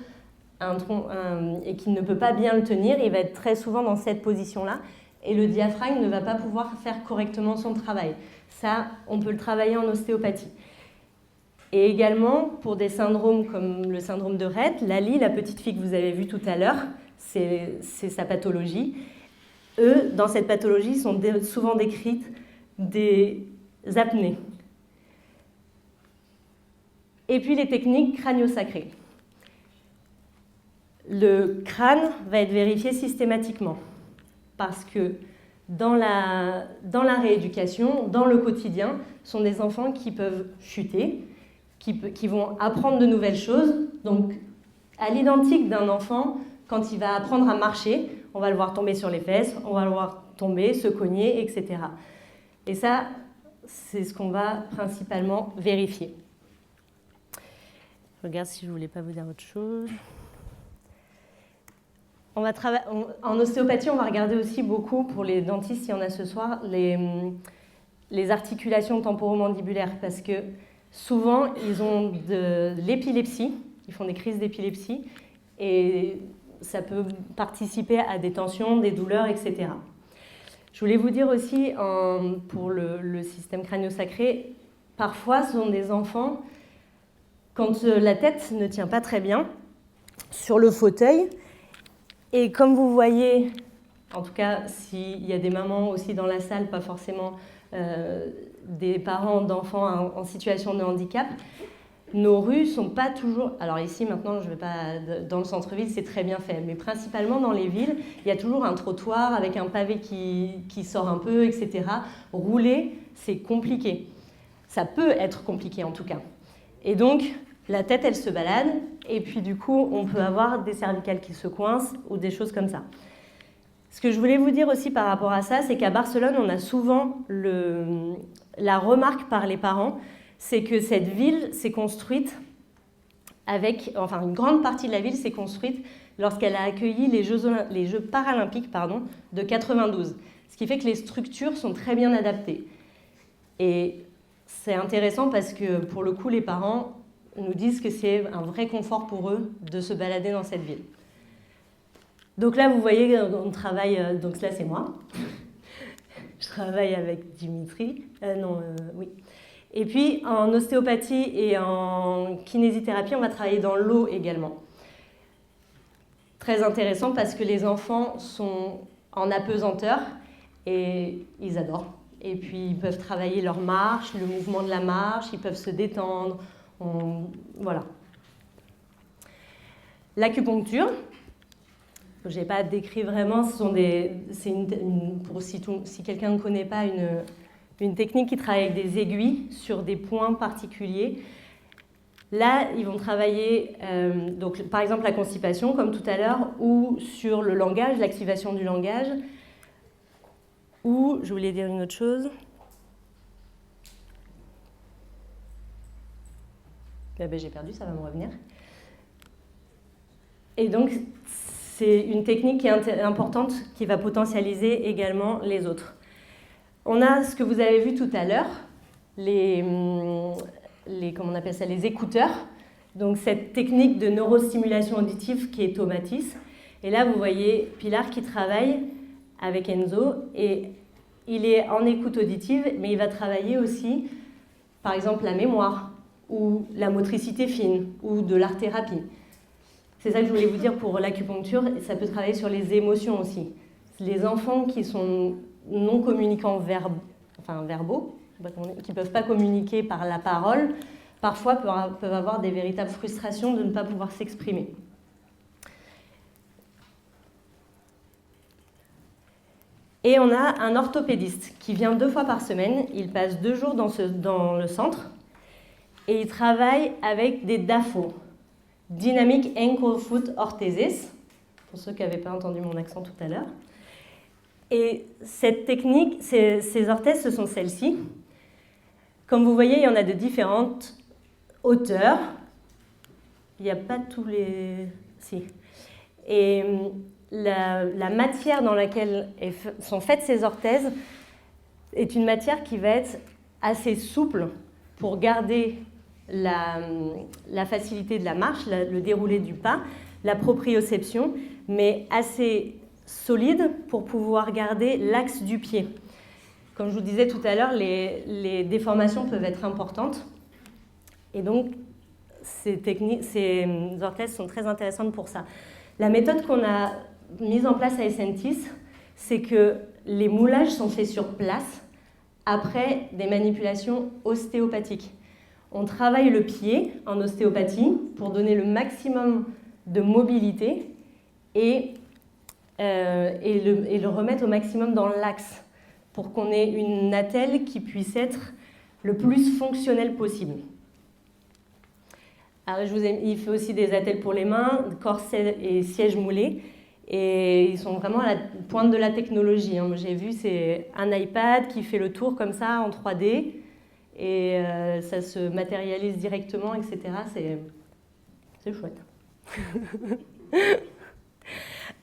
et qu'il ne peut pas bien le tenir, il va être très souvent dans cette position-là, et le diaphragme ne va pas pouvoir faire correctement son travail. Ça, on peut le travailler en ostéopathie. Et également, pour des syndromes comme le syndrome de Rett, Lali, la petite fille que vous avez vue tout à l'heure, c'est sa pathologie. Eux, dans cette pathologie, sont souvent décrites des apnées. Et puis les techniques crânio-sacrées. Le crâne va être vérifié systématiquement parce que dans la rééducation, dans le quotidien, sont des enfants qui peuvent chuter, qui vont apprendre de nouvelles choses. Donc, à l'identique d'un enfant, quand il va apprendre à marcher, on va le voir tomber sur les fesses, on va le voir tomber, se cogner, etc. Et ça, c'est ce qu'on va principalement vérifier. Je regarde si je ne voulais pas vous dire autre chose. En ostéopathie, on va regarder aussi beaucoup, pour les dentistes, s'il y en a ce soir, les articulations temporomandibulaires, parce que souvent, ils ont de l'épilepsie, ils font des crises d'épilepsie, et ça peut participer à des tensions, des douleurs, etc. Je voulais vous dire aussi, pour le système crânio-sacré, parfois, ce sont des enfants, quand la tête ne tient pas très bien, sur le fauteuil, et comme vous voyez, en tout cas, s'il y a des mamans aussi dans la salle, pas forcément des parents d'enfants en situation de handicap, nos rues ne sont pas toujours... Alors ici, maintenant, je ne vais pas... Dans le centre-ville, c'est très bien fait. Mais principalement dans les villes, il y a toujours un trottoir avec un pavé qui sort un peu, etc. Rouler, c'est compliqué. Ça peut être compliqué, en tout cas. Et donc, la tête, elle se balade. Et puis, du coup, on peut avoir des cervicales qui se coincent ou des choses comme ça. Ce que je voulais vous dire aussi par rapport à ça, c'est qu'à Barcelone, on a souvent la remarque par les parents, c'est que cette ville s'est construite une grande partie de la ville s'est construite lorsqu'elle a accueilli les Jeux paralympiques de 92. Ce qui fait que les structures sont très bien adaptées. Et c'est intéressant parce que, pour le coup, les parents nous disent que c'est un vrai confort pour eux de se balader dans cette ville. Donc là, vous voyez, on travaille... donc là, c'est moi. Je travaille avec Dimitri. Oui. Et puis, en ostéopathie et en kinésithérapie, on va travailler dans l'eau également. Très intéressant parce que les enfants sont en apesanteur et ils adorent. Et puis, ils peuvent travailler leur marche, le mouvement de la marche, ils peuvent se détendre. Voilà. L'acupuncture, je n'ai pas décrit vraiment, si quelqu'un ne connaît pas une technique qui travaille avec des aiguilles sur des points particuliers. Là, ils vont travailler, donc, par exemple, la constipation, comme tout à l'heure, ou sur le langage, l'activation du langage, ou, je voulais dire une autre chose. J'ai perdu, ça va me revenir. Et donc, c'est une technique qui est importante, qui va potentialiser également les autres. On a ce que vous avez vu tout à l'heure, comment on appelle ça, les écouteurs. Donc cette technique de neurostimulation auditive qui est Tomatis. Et là, vous voyez Pilar qui travaille avec Enzo. Et il est en écoute auditive, mais il va travailler aussi, par exemple, la mémoire, ou la motricité fine, ou de l'art-thérapie. C'est ça que je voulais vous dire pour l'acupuncture. Ça peut travailler sur les émotions aussi. Les enfants qui sont non communicants verbaux, qui ne peuvent pas communiquer par la parole, parfois peuvent avoir des véritables frustrations de ne pas pouvoir s'exprimer. Et on a un orthopédiste qui vient 2 fois par semaine. Il passe 2 jours dans le centre et il travaille avec des DAFO, Dynamic Ankle Foot Orthesis, pour ceux qui n'avaient pas entendu mon accent tout à l'heure. Et cette technique, ces orthèses, ce sont celles-ci. Comme vous voyez, il y en a de différentes hauteurs. Il n'y a pas tous les... Si. Et la matière dans laquelle sont faites ces orthèses est une matière qui va être assez souple pour garder la facilité de la marche, le déroulé du pas, la proprioception, mais assez solide pour pouvoir garder l'axe du pied. Comme je vous disais tout à l'heure, les déformations peuvent être importantes. Et donc, ces orthèses sont très intéressantes pour ça. La méthode qu'on a mise en place à Essentis, c'est que les moulages sont faits sur place après des manipulations ostéopathiques. On travaille le pied en ostéopathie pour donner le maximum de mobilité et le remettre au maximum dans l'axe pour qu'on ait une attelle qui puisse être le plus fonctionnelle possible. Alors, il fait aussi des attelles pour les mains, corsets et sièges moulés, et ils sont vraiment à la pointe de la technologie. J'ai vu, c'est un iPad qui fait le tour comme ça en 3D, et ça se matérialise directement, etc. C'est chouette.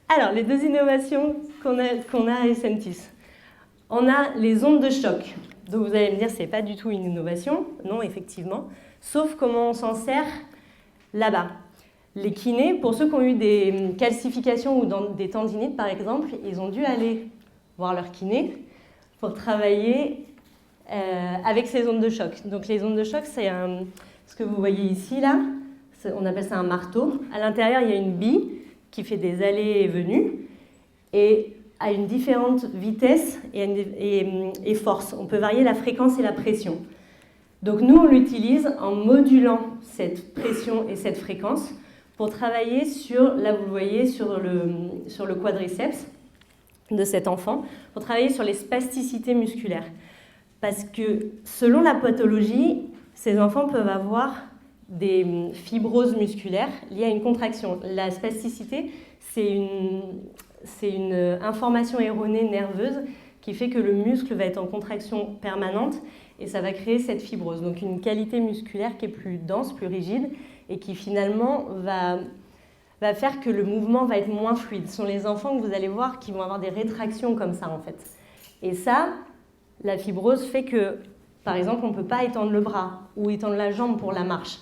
Alors, les 2 innovations qu'on a à Essentis. On a les ondes de choc. Donc vous allez me dire, c'est pas du tout une innovation. Non, effectivement. Sauf comment on s'en sert là-bas. Les kinés, pour ceux qui ont eu des calcifications ou des tendinites, par exemple, ils ont dû aller voir leur kiné pour travailler avec ces ondes de choc. Donc les ondes de choc, c'est ce que vous voyez ici, là. On appelle ça un marteau. À l'intérieur, il y a une bille qui fait des allées et venues. Et à une différente vitesse et force. On peut varier la fréquence et la pression. Donc nous, on l'utilise en modulant cette pression et cette fréquence pour travailler là vous le voyez, sur le quadriceps de cet enfant, pour travailler sur les spasticités musculaires. Parce que selon la pathologie, ces enfants peuvent avoir des fibroses musculaires liées à une contraction. La spasticité, c'est une information erronée nerveuse qui fait que le muscle va être en contraction permanente et ça va créer cette fibrose. Donc une qualité musculaire qui est plus dense, plus rigide et qui finalement va faire que le mouvement va être moins fluide. Ce sont les enfants que vous allez voir qui vont avoir des rétractions comme ça en fait. Et ça, la fibrose fait que, par exemple, on ne peut pas étendre le bras ou étendre la jambe pour la marche.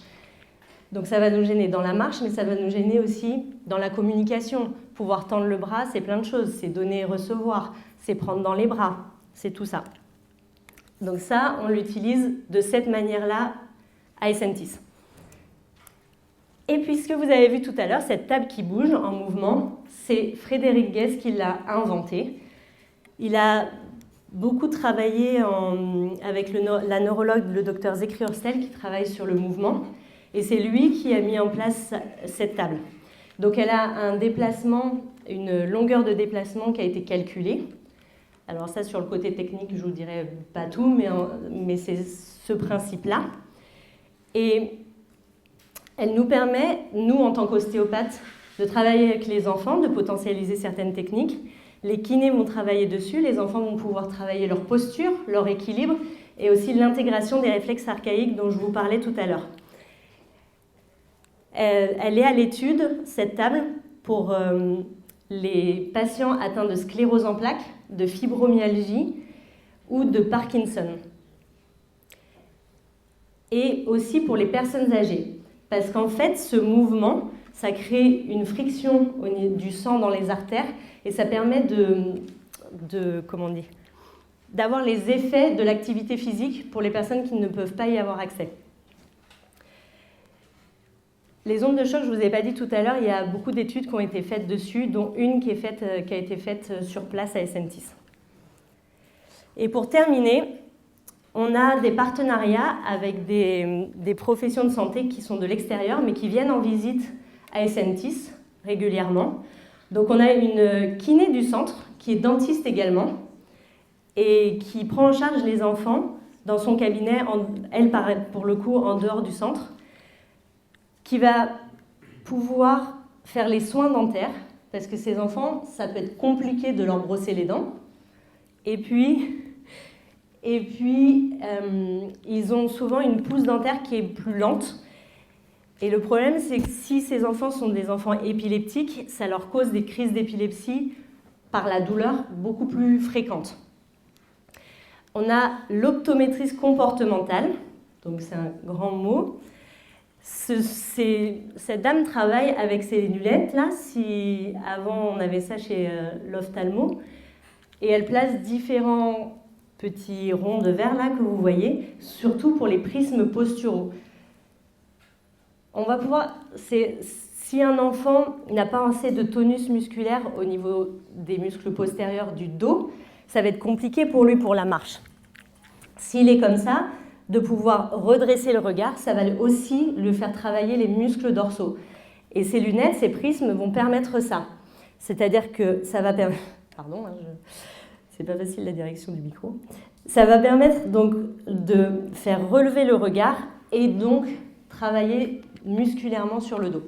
Donc ça va nous gêner dans la marche, mais ça va nous gêner aussi dans la communication. Pouvoir tendre le bras, c'est plein de choses. C'est donner et recevoir, c'est prendre dans les bras, c'est tout ça. Donc ça, on l'utilise de cette manière-là à Essentis. Et puis ce que vous avez vu tout à l'heure, cette table qui bouge en mouvement, c'est Frédéric Guès qui l'a inventé. Il a beaucoup travaillé avec la neurologue, le docteur Zekri Orstel, qui travaille sur le mouvement. Et c'est lui qui a mis en place cette table. Donc elle a un déplacement, une longueur de déplacement qui a été calculée. Alors ça, sur le côté technique, je ne vous dirai pas tout, mais c'est ce principe-là. Et elle nous permet, nous, en tant qu'ostéopathes, de travailler avec les enfants, de potentialiser certaines techniques. Les kinés vont travailler dessus, les enfants vont pouvoir travailler leur posture, leur équilibre, et aussi l'intégration des réflexes archaïques dont je vous parlais tout à l'heure. Elle est à l'étude, cette table, pour les patients atteints de sclérose en plaques, de fibromyalgie ou de Parkinson. Et aussi pour les personnes âgées. Parce qu'en fait, ce mouvement, ça crée une friction du sang dans les artères et ça permet d'avoir les effets de l'activité physique pour les personnes qui ne peuvent pas y avoir accès. Les ondes de choc, je ne vous ai pas dit tout à l'heure, il y a beaucoup d'études qui ont été faites dessus, dont une qui a été faite sur place à Essentis. Et pour terminer, on a des partenariats avec des professions de santé qui sont de l'extérieur, mais qui viennent en visite à Essentis régulièrement. Donc on a une kiné du centre, qui est dentiste également, et qui prend en charge les enfants dans son cabinet, elle pour le coup en dehors du centre, qui va pouvoir faire les soins dentaires, parce que ces enfants, ça peut être compliqué de leur brosser les dents. Et puis ils ont souvent une pousse dentaire qui est plus lente. Et le problème, c'est que si ces enfants sont des enfants épileptiques, ça leur cause des crises d'épilepsie par la douleur beaucoup plus fréquente. On a l'optométriste comportementale, donc c'est un grand mot. Cette dame travaille avec ses lunettes, là, avant on avait ça chez l'ophtalmo, et elle place différents petits ronds de verre là que vous voyez, surtout pour les prismes posturaux. On va pouvoir, si un enfant n'a pas assez de tonus musculaire au niveau des muscles postérieurs du dos, ça va être compliqué pour lui pour la marche. S'il est comme ça, de pouvoir redresser le regard, ça va aussi lui faire travailler les muscles dorsaux. Et ces lunettes, ces prismes vont permettre ça. C'est-à-dire que ça va permettre... Pardon, c'est pas facile la direction du micro. Ça va permettre donc de faire relever le regard et donc travailler musculairement sur le dos.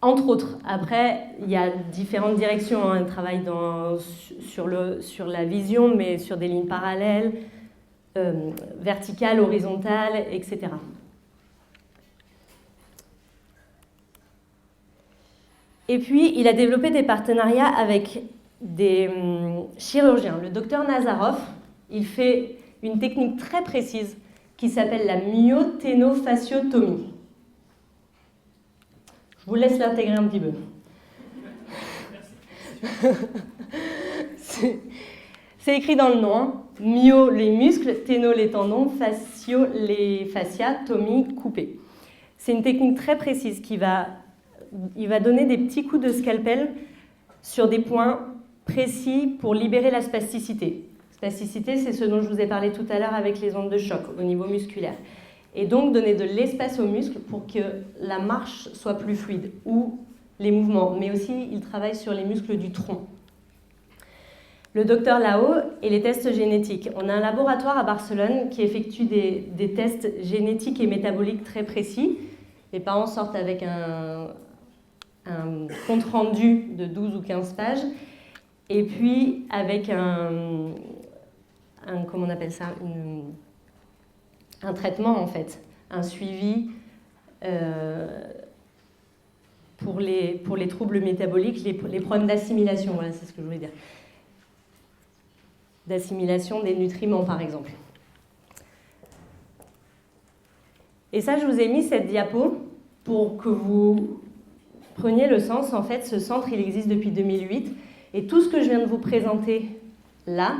Entre autres, après, il y a différentes directions. Elle travaille sur la vision, mais sur des lignes parallèles, verticales, horizontales, etc. Et puis, il a développé des partenariats avec des chirurgiens. Le docteur Nazarov, il fait une technique très précise qui s'appelle la myoténofasciotomie. Je vous laisse l'intégrer un petit peu. C'est écrit dans le nom. Hein. Myo, les muscles, téno, les tendons, fascio, les fascias, tomie, couper. C'est une technique très précise il va donner des petits coups de scalpel sur des points précis pour libérer la spasticité. Spasticité, c'est ce dont je vous ai parlé tout à l'heure avec les ondes de choc au niveau musculaire. Et donc donner de l'espace aux muscles pour que la marche soit plus fluide, ou les mouvements, mais aussi il travaille sur les muscles du tronc. Le docteur Lao et les tests génétiques. On a un laboratoire à Barcelone qui effectue des tests génétiques et métaboliques très précis. Les parents sortent avec un compte-rendu de 12 ou 15 pages, et puis avec comment on appelle ça, un traitement en fait, un suivi pour les troubles métaboliques, les problèmes d'assimilation, voilà, c'est ce que je voulais dire. D'assimilation des nutriments par exemple. Et ça, je vous ai mis cette diapo pour que vous preniez le sens. En fait, ce centre, il existe depuis 2008, et tout ce que je viens de vous présenter là,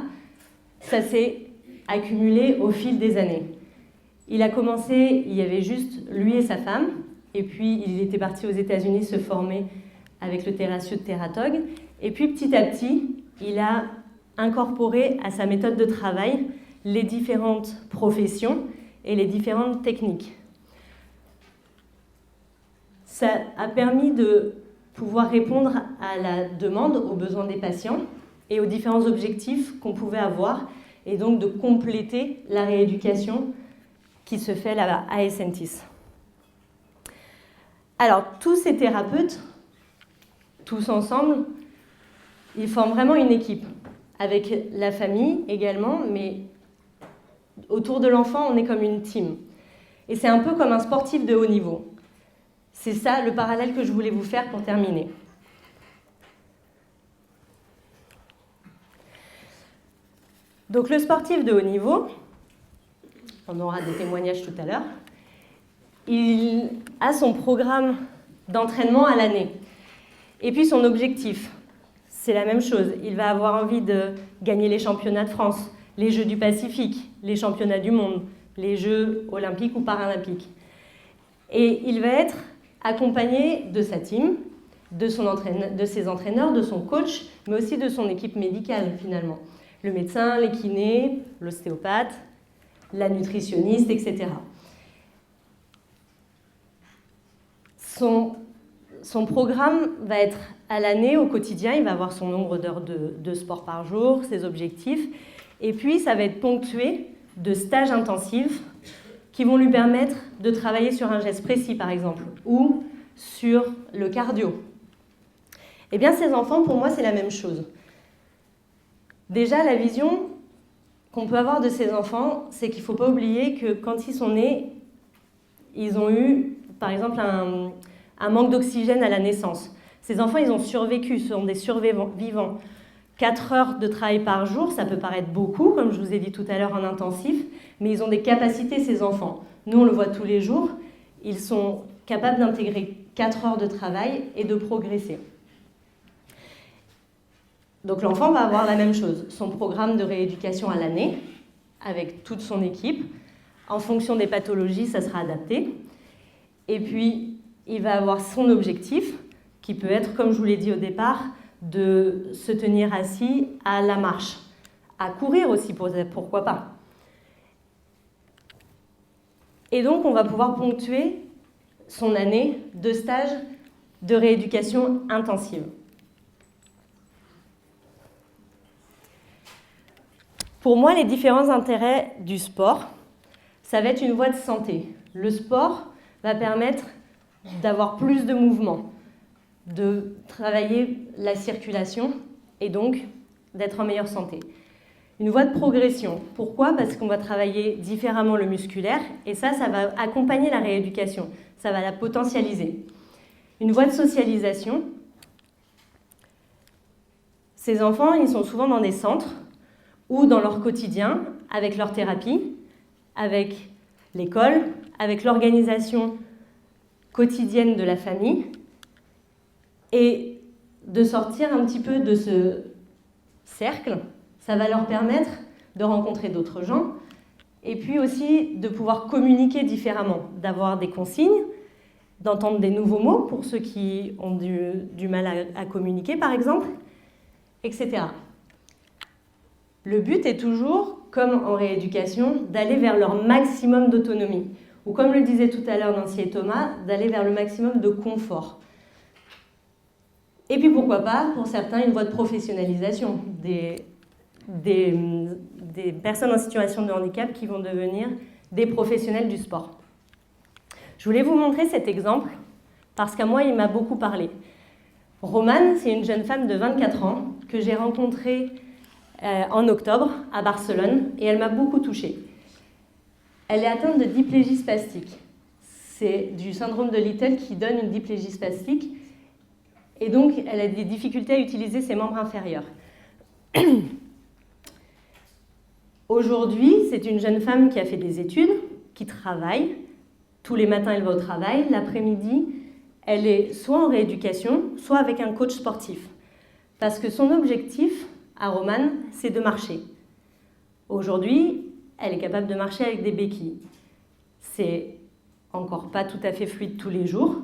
ça s'est accumulé au fil des années. Il a commencé, il y avait juste lui et sa femme, et puis il était parti aux États-Unis se former avec le thérapeute Thératog, et puis petit à petit, il a incorporé à sa méthode de travail les différentes professions et les différentes techniques. Ça a permis de pouvoir répondre à la demande, aux besoins des patients et aux différents objectifs qu'on pouvait avoir, et donc de compléter la rééducation qui se fait là-bas à Essentis. Alors, tous ces thérapeutes, tous ensemble, ils forment vraiment une équipe, avec la famille également, mais autour de l'enfant, on est comme une team. Et c'est un peu comme un sportif de haut niveau. C'est ça le parallèle que je voulais vous faire pour terminer. Donc le sportif de haut niveau, on aura des témoignages tout à l'heure, il a son programme d'entraînement à l'année. Et puis son objectif, c'est la même chose. Il va avoir envie de gagner les championnats de France, les Jeux du Pacifique, les championnats du monde, les Jeux olympiques ou paralympiques. Et il va être accompagné de sa team, de ses entraîneurs, de son coach, mais aussi de son équipe médicale finalement. Le médecin, les kinés, l'ostéopathe, la nutritionniste, etc. son programme va être à l'année, au quotidien, il va avoir son nombre d'heures de sport par jour, ses objectifs, et puis ça va être ponctué de stages intensifs qui vont lui permettre de travailler sur un geste précis, par exemple, ou sur le cardio. Eh bien, ces enfants, pour moi, c'est la même chose. Déjà, la vision qu'on peut avoir de ces enfants, c'est qu'il ne faut pas oublier que quand ils sont nés, ils ont eu, par exemple, un manque d'oxygène à la naissance. Ces enfants, ils ont survécu, ce sont des survivants. 4 heures de travail par jour, ça peut paraître beaucoup, comme je vous ai dit tout à l'heure en intensif, mais ils ont des capacités, ces enfants. Nous, on le voit tous les jours, ils sont capables d'intégrer 4 heures de travail et de progresser. Donc l'enfant va avoir la même chose, son programme de rééducation à l'année, avec toute son équipe. En fonction des pathologies, ça sera adapté. Et puis, il va avoir son objectif, qui peut être, comme je vous l'ai dit au départ, de se tenir assis à la marche, à courir aussi, pourquoi pas. Et donc, on va pouvoir ponctuer son année de stage de rééducation intensive. Pour moi, les différents intérêts du sport, ça va être une voie de santé. Le sport va permettre d'avoir plus de mouvement, de travailler la circulation et donc d'être en meilleure santé. Une voie de progression. Pourquoi ? Parce qu'on va travailler différemment le musculaire et ça va accompagner la rééducation, ça va la potentialiser. Une voie de socialisation. Ces enfants, ils sont souvent dans des centres ou dans leur quotidien, avec leur thérapie, avec l'école, avec l'organisation quotidienne de la famille, et de sortir un petit peu de ce cercle, ça va leur permettre de rencontrer d'autres gens, et puis aussi de pouvoir communiquer différemment, d'avoir des consignes, d'entendre des nouveaux mots pour ceux qui ont du mal à communiquer, par exemple, etc. Le but est toujours, comme en rééducation, d'aller vers leur maximum d'autonomie. Ou comme le disait tout à l'heure Nancy et Thomas, d'aller vers le maximum de confort. Et puis pourquoi pas, pour certains, une voie de professionnalisation des personnes en situation de handicap qui vont devenir des professionnels du sport. Je voulais vous montrer cet exemple parce qu'à moi, il m'a beaucoup parlé. Romane, c'est une jeune femme de 24 ans que j'ai rencontrée en octobre à Barcelone et elle m'a beaucoup touchée. Elle est atteinte de diplégie spastique. C'est du syndrome de Little qui donne une diplégie spastique et donc elle a des difficultés à utiliser ses membres inférieurs. Aujourd'hui, c'est une jeune femme qui a fait des études, qui travaille. Tous les matins, elle va au travail. L'après-midi, elle est soit en rééducation, soit avec un coach sportif. Parce que son objectif, à Romane, c'est de marcher. Aujourd'hui, elle est capable de marcher avec des béquilles. C'est encore pas tout à fait fluide tous les jours,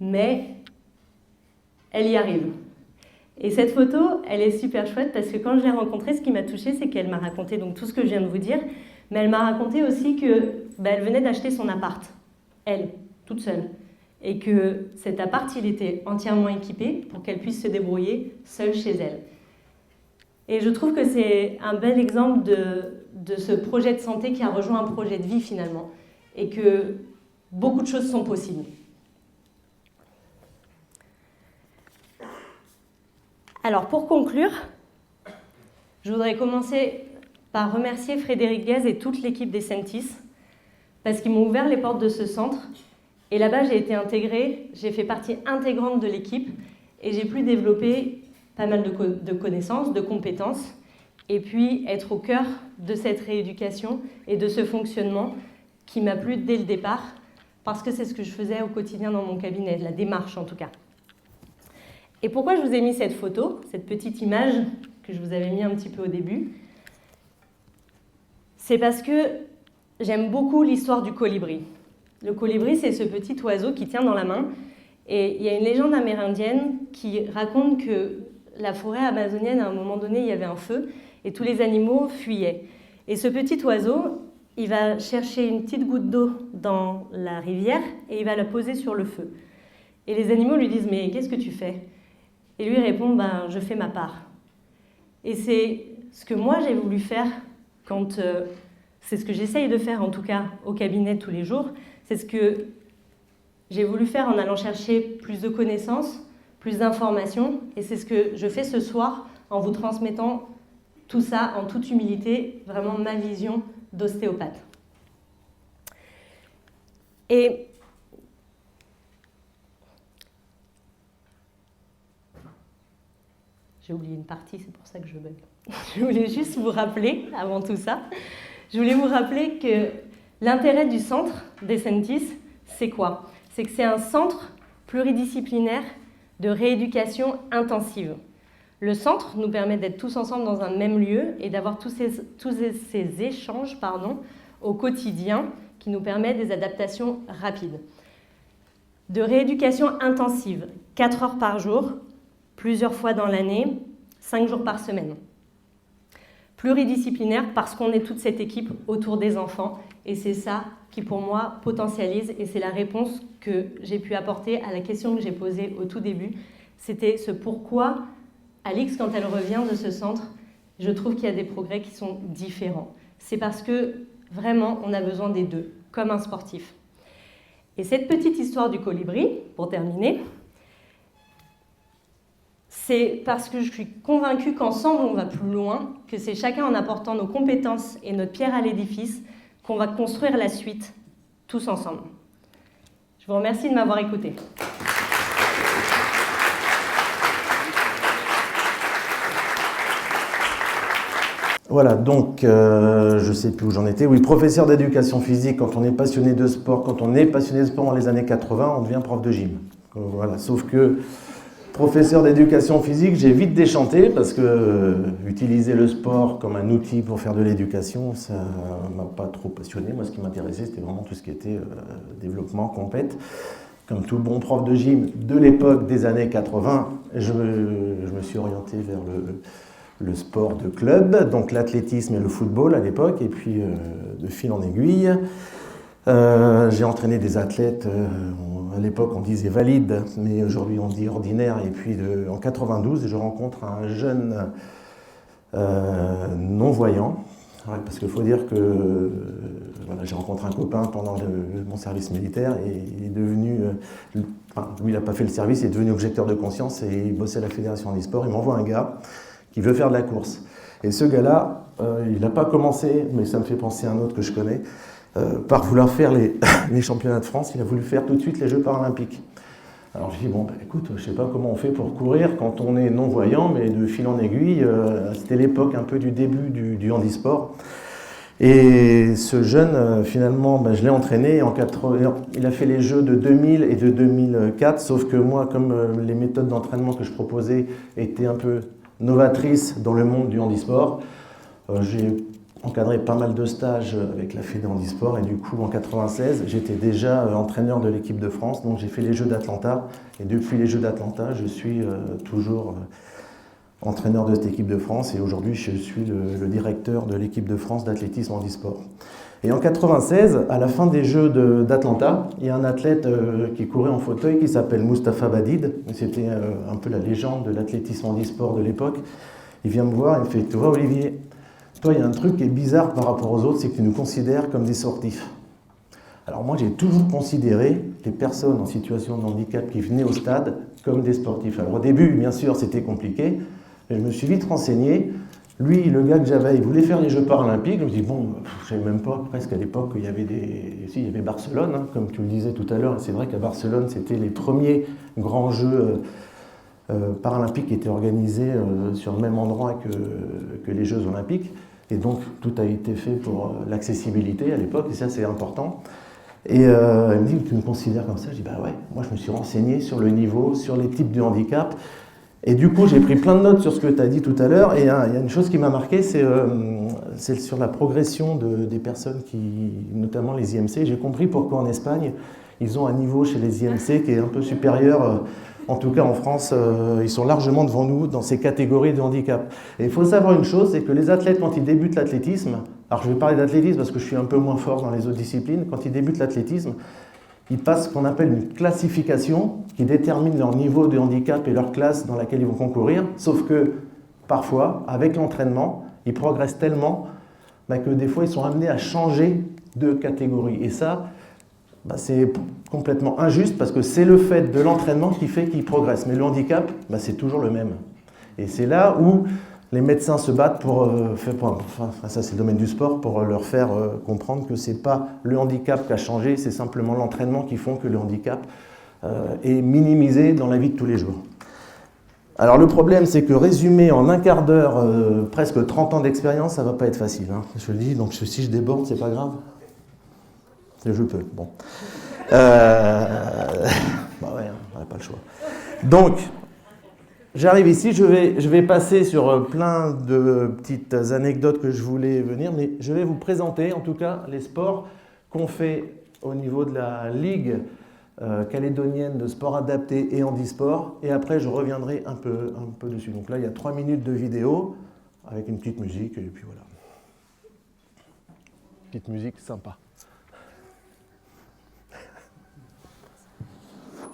mais elle y arrive. Et cette photo, elle est super chouette parce que quand je l'ai rencontrée, ce qui m'a touchée, c'est qu'elle m'a raconté donc, tout ce que je viens de vous dire, mais elle m'a raconté aussi que elle venait d'acheter son appart, elle, toute seule. Et que cet appart, il était entièrement équipé pour qu'elle puisse se débrouiller seule chez elle. Et je trouve que c'est un bel exemple de ce projet de santé qui a rejoint un projet de vie finalement. Et que beaucoup de choses sont possibles. Alors pour conclure, je voudrais commencer par remercier Frédéric Guez et toute l'équipe des Sentis parce qu'ils m'ont ouvert les portes de ce centre. Et là-bas, j'ai été intégrée, j'ai fait partie intégrante de l'équipe et j'ai pu développer pas mal de connaissances, de compétences, et puis être au cœur de cette rééducation et de ce fonctionnement qui m'a plu dès le départ, parce que c'est ce que je faisais au quotidien dans mon cabinet, la démarche en tout cas. Et pourquoi je vous ai mis cette photo, cette petite image que je vous avais mis un petit peu au début? C'est parce que j'aime beaucoup l'histoire du colibri. Le colibri, c'est ce petit oiseau qui tient dans la main. Et il y a une légende amérindienne qui raconte que la forêt amazonienne, à un moment donné, il y avait un feu et tous les animaux fuyaient. Et ce petit oiseau, il va chercher une petite goutte d'eau dans la rivière et il va la poser sur le feu. Et les animaux lui disent « Mais qu'est-ce que tu fais ?» Et lui répond « Ben, je fais ma part. » Et c'est ce que moi j'ai voulu faire quand... c'est ce que j'essaye de faire en tout cas au cabinet tous les jours. C'est ce que j'ai voulu faire en allant chercher plus de connaissances, plus d'informations. Et c'est ce que je fais ce soir en vous transmettant tout ça en toute humilité, vraiment ma vision d'ostéopathe. Et j'ai oublié une partie, c'est pour ça que je bug. Je voulais juste vous rappeler, avant tout ça, je voulais vous rappeler que l'intérêt du centre Descentis, c'est quoi? C'est que c'est un centre pluridisciplinaire de rééducation intensive. Le centre nous permet d'être tous ensemble dans un même lieu et d'avoir tous ces échanges au quotidien qui nous permettent des adaptations rapides. De rééducation intensive, 4 heures par jour, plusieurs fois dans l'année, 5 jours par semaine. Pluridisciplinaire parce qu'on est toute cette équipe autour des enfants et c'est ça qui pour moi potentialise et c'est la réponse que j'ai pu apporter à la question que j'ai posée au tout début. C'était ce pourquoi Alix, quand elle revient de ce centre, je trouve qu'il y a des progrès qui sont différents. C'est parce que vraiment on a besoin des deux, comme un sportif. Et cette petite histoire du colibri, pour terminer, c'est parce que je suis convaincue qu'ensemble on va plus loin, que c'est chacun en apportant nos compétences et notre pierre à l'édifice qu'on va construire la suite, tous ensemble. Je vous remercie de m'avoir écouté. Voilà, donc je ne sais plus où j'en étais. Oui, professeur d'éducation physique, quand on est passionné de sport, quand on est passionné de sport dans les années 80, on devient prof de gym. Voilà, sauf que professeur d'éducation physique, j'ai vite déchanté parce que utiliser le sport comme un outil pour faire de l'éducation, ça ne m'a pas trop passionné. Moi, ce qui m'intéressait, c'était vraiment tout ce qui était développement, compète. Comme tout bon prof de gym de l'époque des années 80, je me suis orienté vers le sport de club, donc l'athlétisme et le football à l'époque, et puis de fil en aiguille. J'ai entraîné des athlètes, à l'époque on disait valides, mais aujourd'hui on dit ordinaires, et puis en 92 je rencontre un jeune non-voyant, parce qu'il faut dire que voilà, j'ai rencontré un copain pendant mon service militaire, et il est devenu, lui il n'a pas fait le service, il est devenu objecteur de conscience, et il bossait à la Fédération handisport, il m'envoie un gars qui veut faire de la course. Et ce gars-là, il n'a pas commencé, mais ça me fait penser à un autre que je connais, par vouloir faire les championnats de France, il a voulu faire tout de suite les Jeux paralympiques. Alors je dis, bon, écoute, je ne sais pas comment on fait pour courir quand on est non-voyant, mais de fil en aiguille, c'était l'époque un peu du début du handisport. Et ce jeune, finalement, je l'ai entraîné, il a fait les Jeux de 2000 et de 2004, sauf que moi, comme les méthodes d'entraînement que je proposais étaient un peu novatrices dans le monde du handisport, j'ai encadré pas mal de stages avec la Fédé handisport et du coup en 96 j'étais déjà entraîneur de l'équipe de France, donc j'ai fait les Jeux d'Atlanta et depuis les Jeux d'Atlanta je suis toujours entraîneur de cette équipe de France et aujourd'hui je suis le directeur de l'équipe de France d'athlétisme handisport. Et en 96, à la fin des Jeux d'Atlanta, il y a un athlète qui courait en fauteuil qui s'appelle Moustapha Badid, c'était un peu la légende de l'athlétisme handisport de l'époque. Il vient me voir et me fait « Tu vois Olivier, toi, il y a un truc qui est bizarre par rapport aux autres, c'est que tu nous considères comme des sportifs. » Alors moi, j'ai toujours considéré les personnes en situation de handicap qui venaient au stade comme des sportifs. Alors au début, bien sûr, c'était compliqué, mais je me suis vite renseigné. Lui, le gars que j'avais, il voulait faire les Jeux paralympiques. Je me dis, bon, je ne savais même pas, presque à l'époque, il y avait il y avait Barcelone, hein, comme tu le disais tout à l'heure. C'est vrai qu'à Barcelone, c'était les premiers grands Jeux paralympiques qui étaient organisés sur le même endroit que les Jeux olympiques. Et donc, tout a été fait pour l'accessibilité à l'époque, et ça, c'est important. Et il me dit, tu me considères comme ça? Je dis, bah ouais, moi, je me suis renseigné sur le niveau, sur les types de handicap. Et du coup, j'ai pris plein de notes sur ce que tu as dit tout à l'heure, et il y a une chose qui m'a marqué, c'est sur la progression des personnes, notamment les IMC. J'ai compris pourquoi en Espagne, ils ont un niveau chez les IMC qui est un peu supérieur. En tout cas, en France, ils sont largement devant nous dans ces catégories de handicap. Et il faut savoir une chose, c'est que les athlètes, quand ils débutent l'athlétisme, alors je vais parler d'athlétisme parce que je suis un peu moins fort dans les autres disciplines, quand ils débutent l'athlétisme, ils passent ce qu'on appelle une classification qui détermine leur niveau de handicap et leur classe dans laquelle ils vont concourir, sauf que parfois, avec l'entraînement, ils progressent tellement que des fois, ils sont amenés à changer de catégorie. Et ça, c'est complètement injuste parce que c'est le fait de l'entraînement qui fait qu'ils progressent. Mais le handicap, c'est toujours le même. Et c'est là où les médecins se battent ça c'est le domaine du sport, pour leur faire comprendre que ce n'est pas le handicap qui a changé, c'est simplement l'entraînement qui font que le handicap est minimisé dans la vie de tous les jours. Alors le problème, c'est que résumer en un quart d'heure presque 30 ans d'expérience, ça ne va pas être facile. Hein, je le dis, donc si je déborde, c'est pas grave. Je peux, bon. Ouais, on n'a pas le choix. Donc, j'arrive ici, je vais passer sur plein de petites anecdotes que je voulais venir, mais je vais vous présenter en tout cas les sports qu'on fait au niveau de la Ligue calédonienne de sport adapté et handisport, et après je reviendrai un peu dessus. Donc là, il y a 3 minutes de vidéo avec une petite musique, et puis voilà. Petite musique sympa.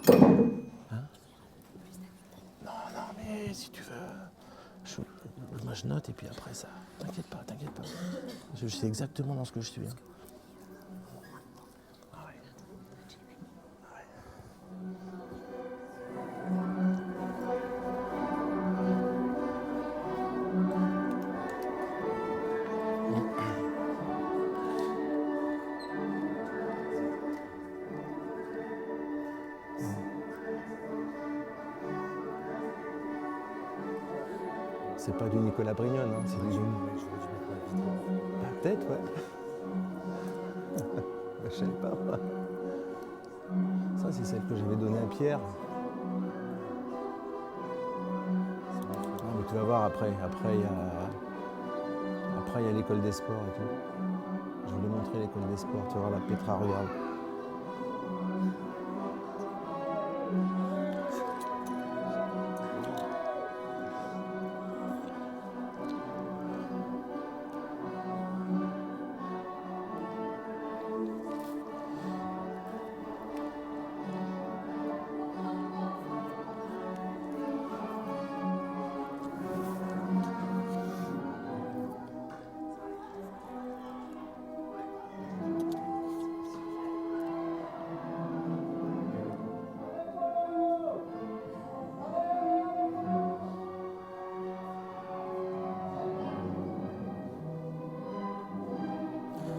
Hein? Non, mais si tu veux, moi je note et puis après ça, t'inquiète pas. Je sais exactement dans ce que je suis. Hein. Ah ouais. C'est pas du Nicolas Brignone, hein, c'est du... Peut-être, ouais. Je sais pas, moi. Ça, c'est celle que j'avais donnée à Pierre. Non, mais tu vas voir après il y a l'école des sports et tout. Je voulais montrer l'école des sports, tu vas voir la Petra, regarde.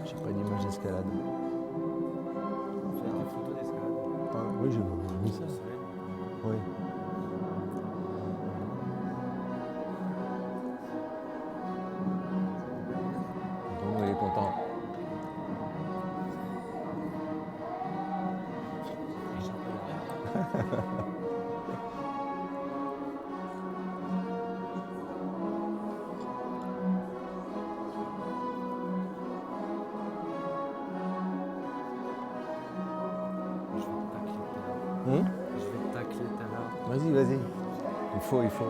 J'ai pas d'image d'escalade. On fait des photos d'escalade. Ah, oui, j'ai vu ça. Oui. Bon, il est content. Je vais te tacler tout à l'heure. Vas-y. Il faut.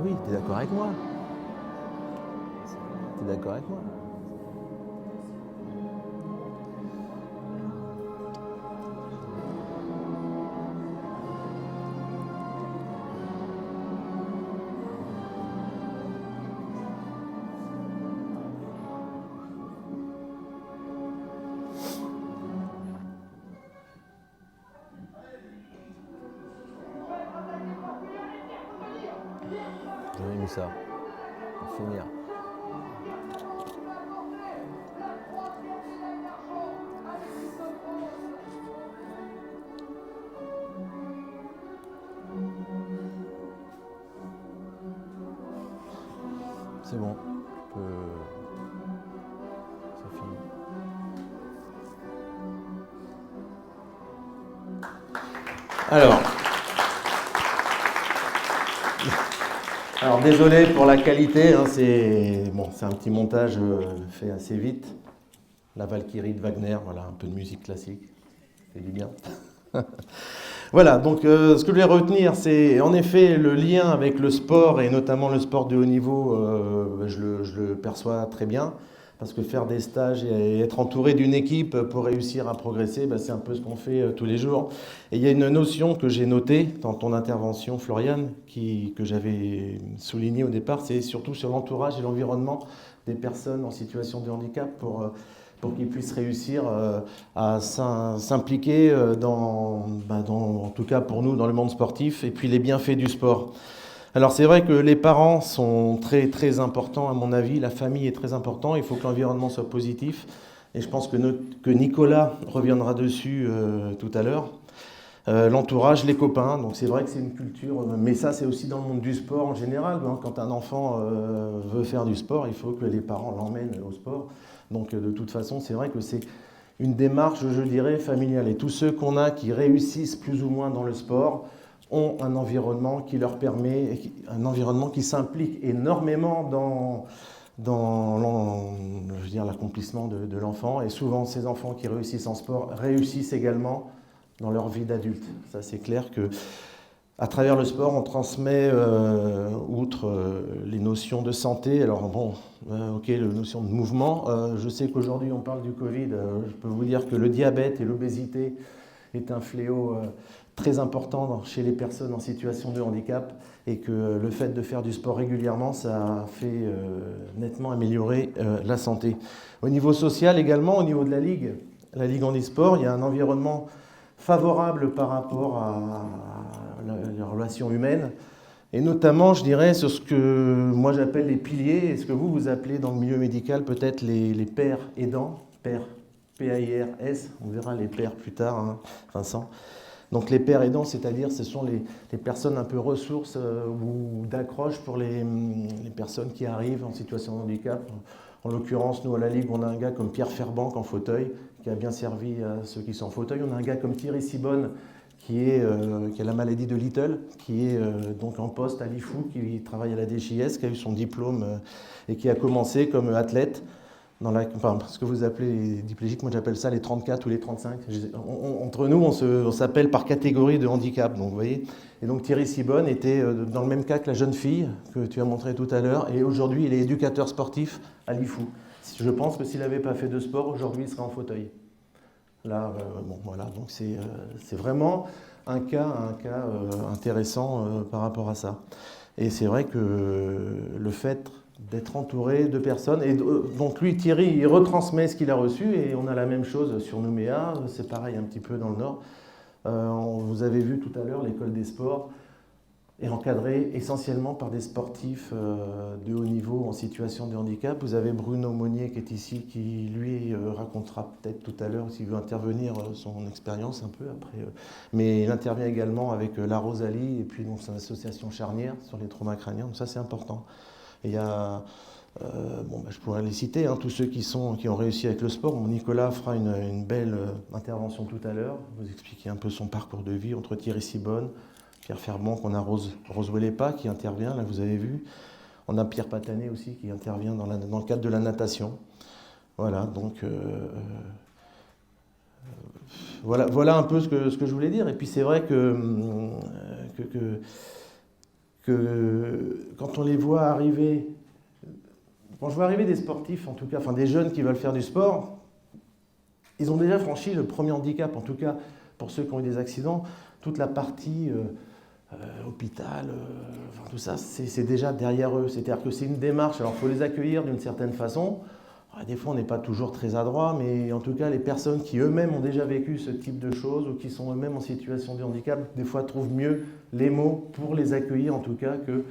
Oui, t'es d'accord avec moi? T'es d'accord avec moi? J'aurais mis ça pour finir. C'est bon, c'est fini. Alors désolé pour la qualité, hein, c'est un petit montage fait assez vite. La Valkyrie de Wagner, voilà, un peu de musique classique, c'est du bien. Voilà, donc ce que je vais retenir, c'est en effet le lien avec le sport, et notamment le sport de haut niveau, je le perçois très bien, parce que faire des stages et être entouré d'une équipe pour réussir à progresser, c'est un peu ce qu'on fait tous les jours. Et il y a une notion que j'ai notée dans ton intervention, Floriane, que j'avais soulignée au départ, c'est surtout sur l'entourage et l'environnement des personnes en situation de handicap pour qu'ils puissent réussir à s'impliquer en tout cas pour nous, dans le monde sportif, et puis les bienfaits du sport. Alors c'est vrai que les parents sont très, très importants à mon avis, la famille est très importante, il faut que l'environnement soit positif, et je pense que Nicolas reviendra dessus tout à l'heure. L'entourage, les copains, donc c'est vrai que c'est une culture, mais ça c'est aussi dans le monde du sport en général, hein. Quand un enfant veut faire du sport, il faut que les parents l'emmènent au sport. Donc de toute façon, c'est vrai que c'est une démarche, je dirais, familiale. Et tous ceux qu'on a qui réussissent plus ou moins dans le sport ont un environnement qui leur permet, un environnement qui s'implique énormément dans l'accomplissement de l'enfant. Et souvent, ces enfants qui réussissent en sport réussissent également dans leur vie d'adulte. Ça, c'est clair que à travers le sport, on transmet, outre les notions de santé, alors les notions de mouvement. Je sais qu'aujourd'hui, on parle du Covid. Je peux vous dire que le diabète et l'obésité est un fléau très important chez les personnes en situation de handicap, et que le fait de faire du sport régulièrement, ça a fait nettement améliorer la santé. Au niveau social également, au niveau de la Ligue handisport, il y a un environnement favorable par rapport à les relations humaines, et notamment, je dirais, sur ce que moi j'appelle les piliers, et ce que vous appelez dans le milieu médical peut-être les pairs aidants, pairs, P-A-I-R-S, on verra les pairs plus tard, hein, Vincent. Donc les pairs aidants, c'est-à-dire ce sont les personnes un peu ressources ou d'accroche pour les personnes qui arrivent en situation de handicap. En l'occurrence, nous à la Ligue, on a un gars comme Pierre Ferbanque en fauteuil, qui a bien servi à ceux qui sont en fauteuil. On a un gars comme Thierry Sibonne, qui a la maladie de Little, qui est donc en poste à l'IFU, qui travaille à la DJS, qui a eu son diplôme et qui a commencé comme athlète. Ce que vous appelez les diplégiques, moi j'appelle ça les 34 ou les 35. Entre nous, on s'appelle par catégorie de handicap, donc vous voyez. Et donc Thierry Sibonne était dans le même cas que la jeune fille que tu as montré tout à l'heure, et aujourd'hui il est éducateur sportif à l'IFU. Je pense que s'il n'avait pas fait de sport, aujourd'hui il serait en fauteuil. Là, voilà, donc c'est vraiment un cas intéressant par rapport à ça. Et c'est vrai que le fait d'être entouré de personnes, et donc lui, Thierry, il retransmet ce qu'il a reçu, et on a la même chose sur Nouméa, c'est pareil un petit peu dans le Nord. Vous avez vu tout à l'heure, l'école des sports est encadrée essentiellement par des sportifs de haut niveau en situation de handicap. Vous avez Bruno Monnier qui est ici, qui lui racontera peut-être tout à l'heure, s'il veut intervenir, son expérience un peu après. Mais il intervient également avec la Rosalie et puis donc son association Charnière sur les traumas crâniens, donc ça c'est important. Et il y a, je pourrais les citer, hein, tous ceux qui ont réussi avec le sport. Nicolas fera une belle intervention tout à l'heure, vous expliquer un peu son parcours de vie entre Thierry Sibonne, Pierre Ferbanque, on a Rose Wellepa qui intervient, là vous avez vu. On a Pierre Patané aussi qui intervient dans le cadre de la natation. Voilà, donc voilà un peu ce que je voulais dire. Et puis c'est vrai que quand on les voit arriver, quand je vois arriver des sportifs, en tout cas, enfin des jeunes qui veulent faire du sport, ils ont déjà franchi le premier handicap, en tout cas pour ceux qui ont eu des accidents, toute la partie hôpital, tout ça, c'est déjà derrière eux. C'est-à-dire que c'est une démarche, alors il faut les accueillir d'une certaine façon. Alors, des fois, on n'est pas toujours très adroit, mais en tout cas, les personnes qui eux-mêmes ont déjà vécu ce type de choses ou qui sont eux-mêmes en situation de handicap, des fois trouvent mieux les mots pour les accueillir, en tout cas, que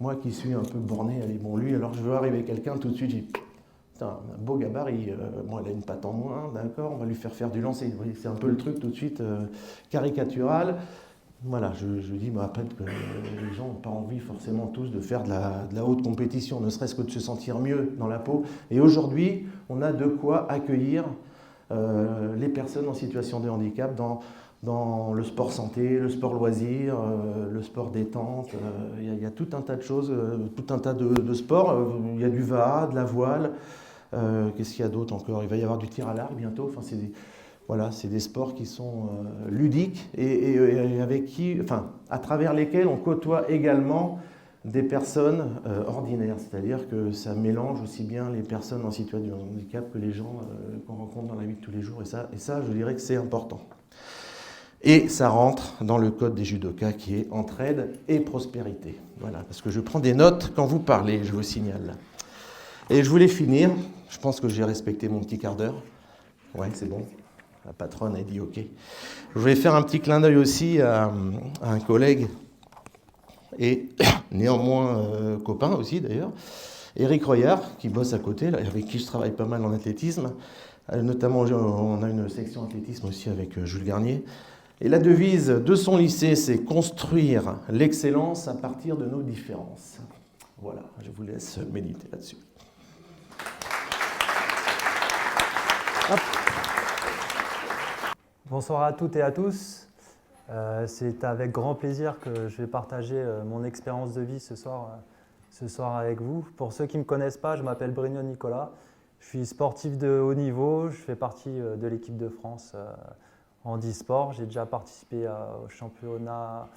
moi qui suis un peu borné. Allez, bon, lui, alors je veux arriver quelqu'un, tout de suite, j'ai putain, un beau gabarit, bon, elle a une patte en moins, d'accord, on va lui faire du lancer. Vous voyez, c'est un peu le truc tout de suite caricatural. Voilà, je dis après que les gens n'ont pas envie forcément tous de faire de la haute compétition, ne serait-ce que de se sentir mieux dans la peau. Et aujourd'hui, on a de quoi accueillir les personnes en situation de handicap dans le sport santé, le sport loisir, le sport détente. Il y a tout un tas de choses, tout un tas de sports. Il y a du VA, de la voile. Qu'est-ce qu'il y a d'autre encore? Il va y avoir du tir à l'arc bientôt. Enfin, voilà, c'est des sports qui sont ludiques et avec qui, enfin, à travers lesquels on côtoie également des personnes ordinaires. C'est-à-dire que ça mélange aussi bien les personnes en situation de handicap que les gens qu'on rencontre dans la vie de tous les jours. Et ça, je dirais que c'est important. Et ça rentre dans le code des judokas qui est entraide et prospérité. Voilà, parce que je prends des notes quand vous parlez, je vous signale. Et je voulais finir, je pense que j'ai respecté mon petit quart d'heure. Ouais, c'est bon. La patronne a dit OK. Je voulais faire un petit clin d'œil aussi à un collègue et néanmoins copain aussi d'ailleurs, Éric Royard, qui bosse à côté, là, avec qui je travaille pas mal en athlétisme. Notamment, on a une section athlétisme aussi avec Jules Garnier. Et la devise de son lycée, c'est construire l'excellence à partir de nos différences. Voilà, je vous laisse méditer là-dessus. Bonsoir à toutes et à tous. C'est avec grand plaisir que je vais partager mon expérience de vie ce soir avec vous. Pour ceux qui ne me connaissent pas, je m'appelle Brignon Nicolas. Je suis sportif de haut niveau. Je fais partie de l'équipe de France en e-sport. J'ai déjà participé au championnat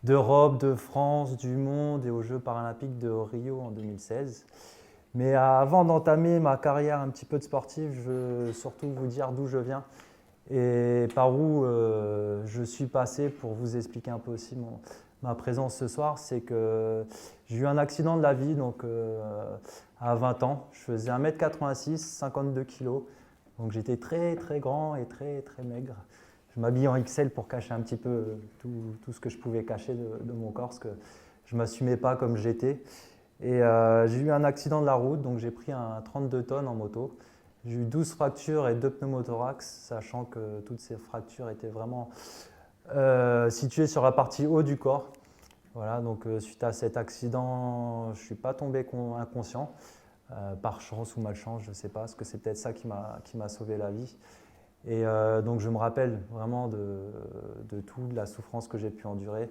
d'Europe, de France, du monde et aux Jeux paralympiques de Rio en 2016. Mais avant d'entamer ma carrière un petit peu de sportif, je veux surtout vous dire d'où je viens et par où je suis passé pour vous expliquer un peu aussi ma présence ce soir. C'est que j'ai eu un accident de la vie donc, à 20 ans. Je faisais 1m86, 52 kg. Donc j'étais très très grand et très très maigre. Je m'habillais en XL pour cacher un petit peu tout ce que je pouvais cacher de mon corps, parce que je ne m'assumais pas comme j'étais. Et j'ai eu un accident de la route, donc j'ai pris un 32 tonnes en moto. J'ai eu 12 fractures et 2 pneumothorax, sachant que toutes ces fractures étaient vraiment situées sur la partie haut du corps. Voilà, donc suite à cet accident, je ne suis pas tombé inconscient. Par chance ou malchance, je ne sais pas, parce que c'est peut-être ça qui m'a sauvé la vie. Et donc je me rappelle vraiment de toute la souffrance que j'ai pu endurer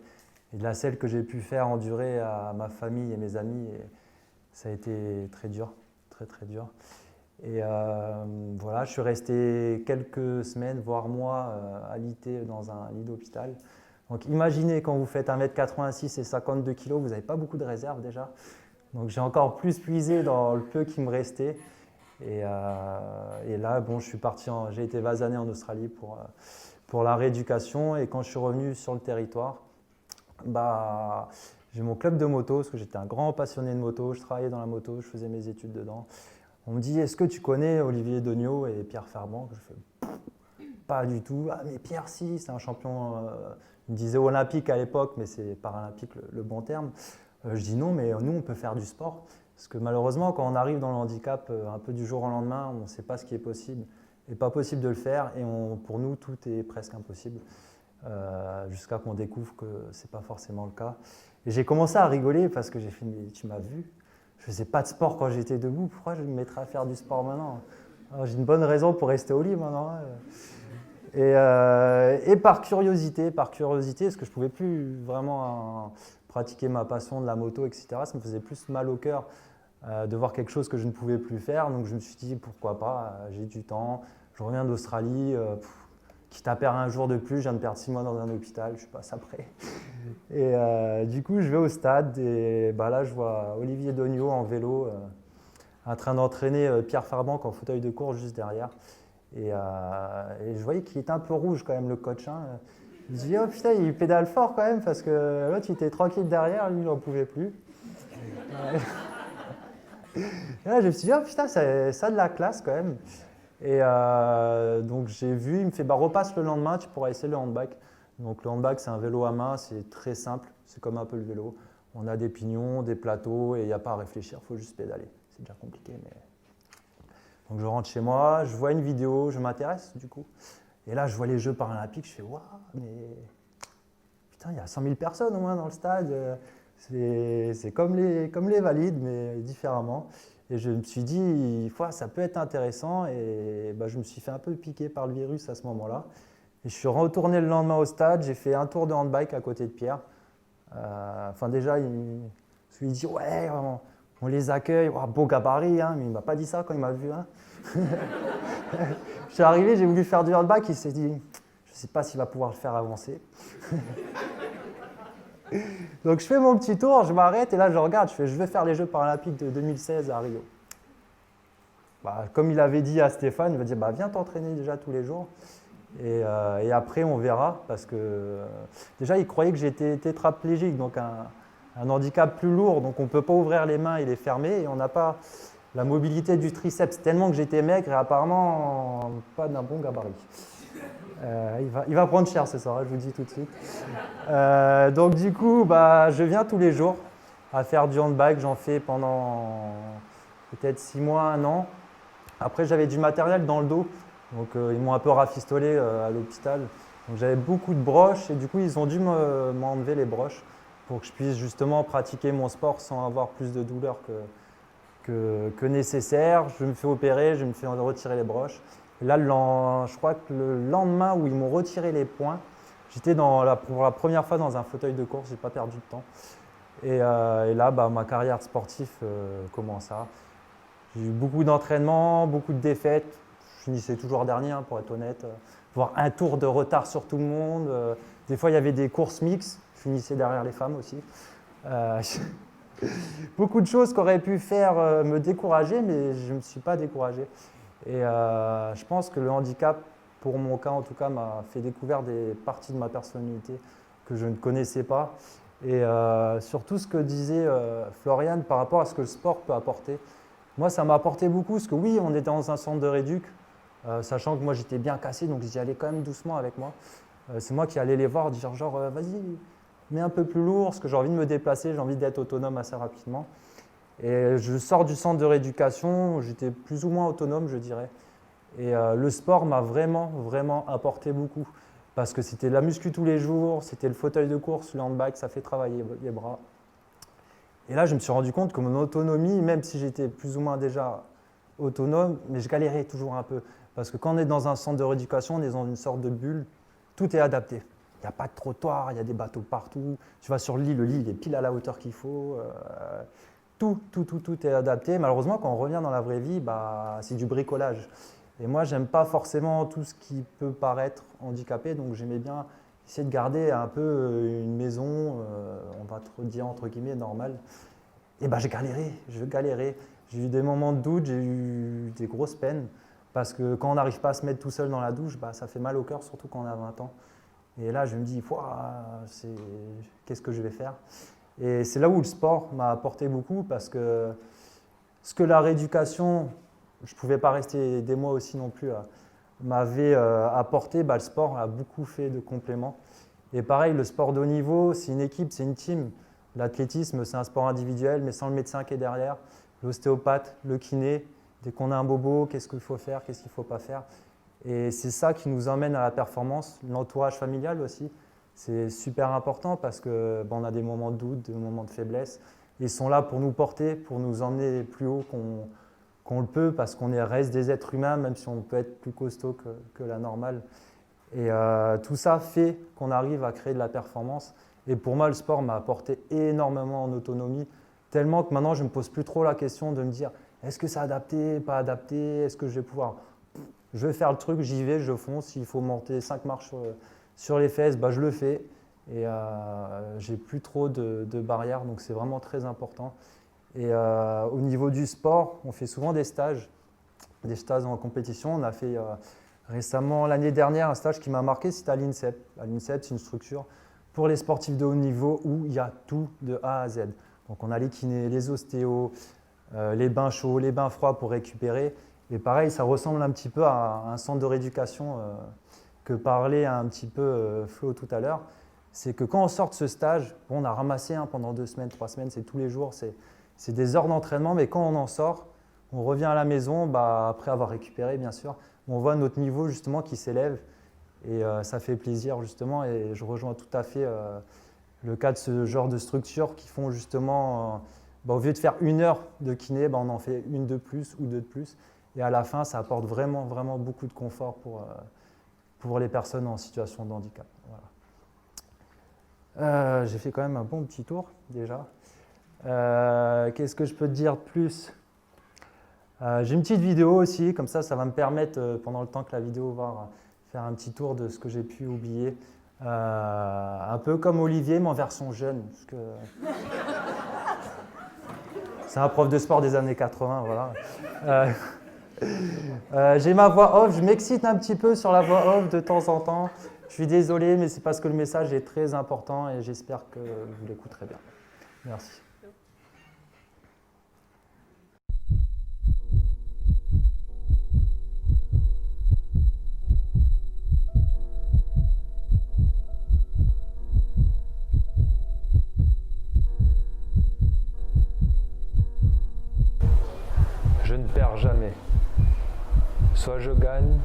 et de celle que j'ai pu faire endurer à ma famille et mes amis. Et ça a été très dur, très très dur. Et voilà, je suis resté quelques semaines, voire mois, alité dans un lit d'hôpital. Donc imaginez quand vous faites 1m86 et 52 kg, vous n'avez pas beaucoup de réserve déjà. Donc j'ai encore plus puisé dans le peu qui me restait. Et là, bon, j'ai été vasané en Australie pour la rééducation. Et quand je suis revenu sur le territoire, j'ai mon club de moto, parce que j'étais un grand passionné de moto. Je travaillais dans la moto, je faisais mes études dedans. On me dit, est-ce que tu connais Olivier Dognaud et Pierre Ferban? Je fais, pas du tout. Ah mais Pierre, si, c'est un champion, il me disait olympique à l'époque, mais c'est paralympique le bon terme. Je dis non, mais nous, on peut faire du sport. Parce que malheureusement, quand on arrive dans le handicap, un peu du jour au lendemain, on ne sait pas ce qui est possible. Et pas possible de le faire. Et pour nous, tout est presque impossible. Jusqu'à qu'on découvre que ce n'est pas forcément le cas. Et j'ai commencé à rigoler parce que j'ai fait, mais tu m'as vu, je ne faisais pas de sport quand j'étais debout. Pourquoi je me mettrais à faire du sport maintenant? Alors, j'ai une bonne raison pour rester au lit maintenant. Et par curiosité, parce que je ne pouvais plus vraiment pratiquer ma passion de la moto, etc. Ça me faisait plus mal au cœur de voir quelque chose que je ne pouvais plus faire. Donc je me suis dit, pourquoi pas, j'ai du temps, je reviens d'Australie, quitte à perdre un jour de plus, je viens de perdre 6 mois dans un hôpital, je passe après. Et du coup, je vais au stade et là, je vois Olivier Dognaud en vélo en train d'entraîner Pierre Ferban en fauteuil de course juste derrière. Et je voyais qu'il était un peu rouge quand même, le coach. Hein. Je me dis, oh putain, il pédale fort quand même, parce que l'autre, il était tranquille derrière, lui, il n'en pouvait plus. Et là, je me suis dit, oh putain, ça a de la classe quand même. Et donc, j'ai vu, il me fait, repasse le lendemain, tu pourras essayer le handbike. Donc, le handbike, c'est un vélo à main, c'est très simple, c'est comme un peu le vélo. On a des pignons, des plateaux, et il n'y a pas à réfléchir, il faut juste pédaler. C'est déjà compliqué, mais... Donc, je rentre chez moi, je vois une vidéo, je m'intéresse du coup. Et là, je vois les Jeux paralympiques, je fais, waouh, mais putain, il y a 100 000 personnes au moins dans le stade. C'est comme les valides, mais différemment. Et je me suis dit, ça peut être intéressant. Et je me suis fait un peu piquer par le virus à ce moment-là. Et je suis retourné le lendemain au stade, j'ai fait un tour de handbike à côté de Pierre. Déjà, il dit ouais, on les accueille, oh, beau gabarit, hein, mais il ne m'a pas dit ça quand il m'a vu. Hein. Je suis arrivé, j'ai voulu faire du handbike, il s'est dit je ne sais pas s'il va pouvoir le faire avancer. Donc je fais mon petit tour, je m'arrête et là je regarde, je vais faire les Jeux paralympiques de 2016 à Rio. Comme il avait dit à Stéphane, il m'a dit viens t'entraîner déjà tous les jours et après on verra parce que déjà il croyait que j'étais tétraplégique, donc un handicap plus lourd, donc on ne peut pas ouvrir les mains et les fermer et on n'a pas la mobilité du triceps tellement que j'étais maigre et apparemment pas d'un bon gabarit. Il va prendre cher ce soir, je vous le dis tout de suite. Donc du coup, je viens tous les jours à faire du handbike. J'en fais pendant peut-être 6 mois, 1 an. Après, j'avais du matériel dans le dos. Donc ils m'ont un peu rafistolé à l'hôpital. Donc j'avais beaucoup de broches et du coup, ils ont dû m'enlever les broches pour que je puisse justement pratiquer mon sport sans avoir plus de douleur que nécessaire. Je me fais opérer, je me fais retirer les broches. Et là, je crois que le lendemain où ils m'ont retiré les points, j'étais pour la première fois dans un fauteuil de course, je n'ai pas perdu de temps. Et là, ma carrière sportive commence. J'ai eu beaucoup d'entraînements, beaucoup de défaites. Je finissais toujours dernier, hein, pour être honnête. Voire un tour de retard sur tout le monde. Des fois, il y avait des courses mixtes. Je finissais derrière les femmes aussi. Beaucoup de choses qui auraient pu faire me décourager, mais je ne me suis pas découragé. Et je pense que le handicap, pour mon cas en tout cas, m'a fait découvrir des parties de ma personnalité que je ne connaissais pas. Et surtout ce que disait Florian par rapport à ce que le sport peut apporter. Moi, ça m'a apporté beaucoup, parce que oui, on était dans un centre de réduc, sachant que moi j'étais bien cassé, donc j'y allais quand même doucement avec moi. C'est moi qui allais les voir, dire genre vas-y, mets un peu plus lourd, parce que j'ai envie de me déplacer, j'ai envie d'être autonome assez rapidement. Et je sors du centre de rééducation où j'étais plus ou moins autonome, je dirais. Et le sport m'a vraiment, vraiment apporté beaucoup. Parce que c'était la muscu tous les jours, c'était le fauteuil de course, le handbike, ça fait travailler les bras. Et là, je me suis rendu compte que mon autonomie, même si j'étais plus ou moins déjà autonome, mais je galérais toujours un peu. Parce que quand on est dans un centre de rééducation, on est dans une sorte de bulle, tout est adapté. Il n'y a pas de trottoir, il y a des bateaux partout. Tu vas sur le lit il est pile à la hauteur qu'il faut. Tout est adapté. Malheureusement, quand on revient dans la vraie vie, c'est du bricolage. Et moi, j'aime pas forcément tout ce qui peut paraître handicapé, donc j'aimais bien essayer de garder un peu une maison, on va dire entre guillemets, normale. Et j'ai galéré. J'ai eu des moments de doute, j'ai eu des grosses peines, parce que quand on n'arrive pas à se mettre tout seul dans la douche, ça fait mal au cœur, surtout quand on a 20 ans. Et là, je me dis, qu'est-ce que je vais faire ? Et c'est là où le sport m'a apporté beaucoup parce que ce que la rééducation, je ne pouvais pas rester des mois aussi non plus, m'avait apporté, le sport a beaucoup fait de compléments. Et pareil, le sport de haut niveau, c'est une équipe, c'est une team. L'athlétisme, c'est un sport individuel, mais sans le médecin qui est derrière, l'ostéopathe, le kiné. Dès qu'on a un bobo, qu'est-ce qu'il faut faire, qu'est-ce qu'il ne faut pas faire. Et c'est ça qui nous emmène à la performance, l'entourage familial aussi. C'est super important parce qu'on a des moments de doute, des moments de faiblesse. Ils sont là pour nous porter, pour nous emmener plus haut qu'on le peut parce qu'on reste des êtres humains, même si on peut être plus costaud que la normale. Et tout ça fait qu'on arrive à créer de la performance. Et pour moi, le sport m'a apporté énormément en autonomie, tellement que maintenant, je ne me pose plus trop la question de me dire est-ce que c'est adapté, pas adapté, est-ce que je vais pouvoir… Je vais faire le truc, j'y vais, je fonce. S'il faut monter 5 marches sur les fesses, je le fais. Et j'ai plus trop de barrières, donc c'est vraiment très important. Et au niveau du sport, on fait souvent des stages en compétition. On a fait récemment, l'année dernière, un stage qui m'a marqué, c'était à l'INSEP. À l'INSEP, c'est une structure pour les sportifs de haut niveau où il y a tout de A à Z. Donc on a les kinés, les ostéos, les bains chauds, les bains froids pour récupérer. Et pareil, ça ressemble un petit peu à un centre de rééducation que parlait un petit peu Flo tout à l'heure. C'est que quand on sort de ce stage, on a ramassé pendant 2 semaines, 3 semaines, c'est tous les jours, c'est des heures d'entraînement, mais quand on en sort, on revient à la maison, après avoir récupéré bien sûr, on voit notre niveau justement qui s'élève et ça fait plaisir justement et je rejoins tout à fait le cas de ce genre de structures qui font justement, au lieu de faire 1 heure de kiné, on en fait 1 de plus ou 2 de plus et à la fin ça apporte vraiment, vraiment beaucoup de confort pour les personnes en situation de handicap. Voilà. J'ai fait quand même un bon petit tour déjà. Qu'est-ce que je peux te dire de plus? J'ai une petite vidéo aussi, comme ça va me permettre, pendant le temps que la vidéo va faire un petit tour de ce que j'ai pu oublier. Un peu comme Olivier, mais en version jeune. Parce que c'est un prof de sport des années 80, voilà. J'ai ma voix off, je m'excite un petit peu sur la voix off de temps en temps. Je suis désolé, mais c'est parce que le message est très important et j'espère que vous l'écouterez bien. Merci. Je ne perds jamais. Soit je gagne,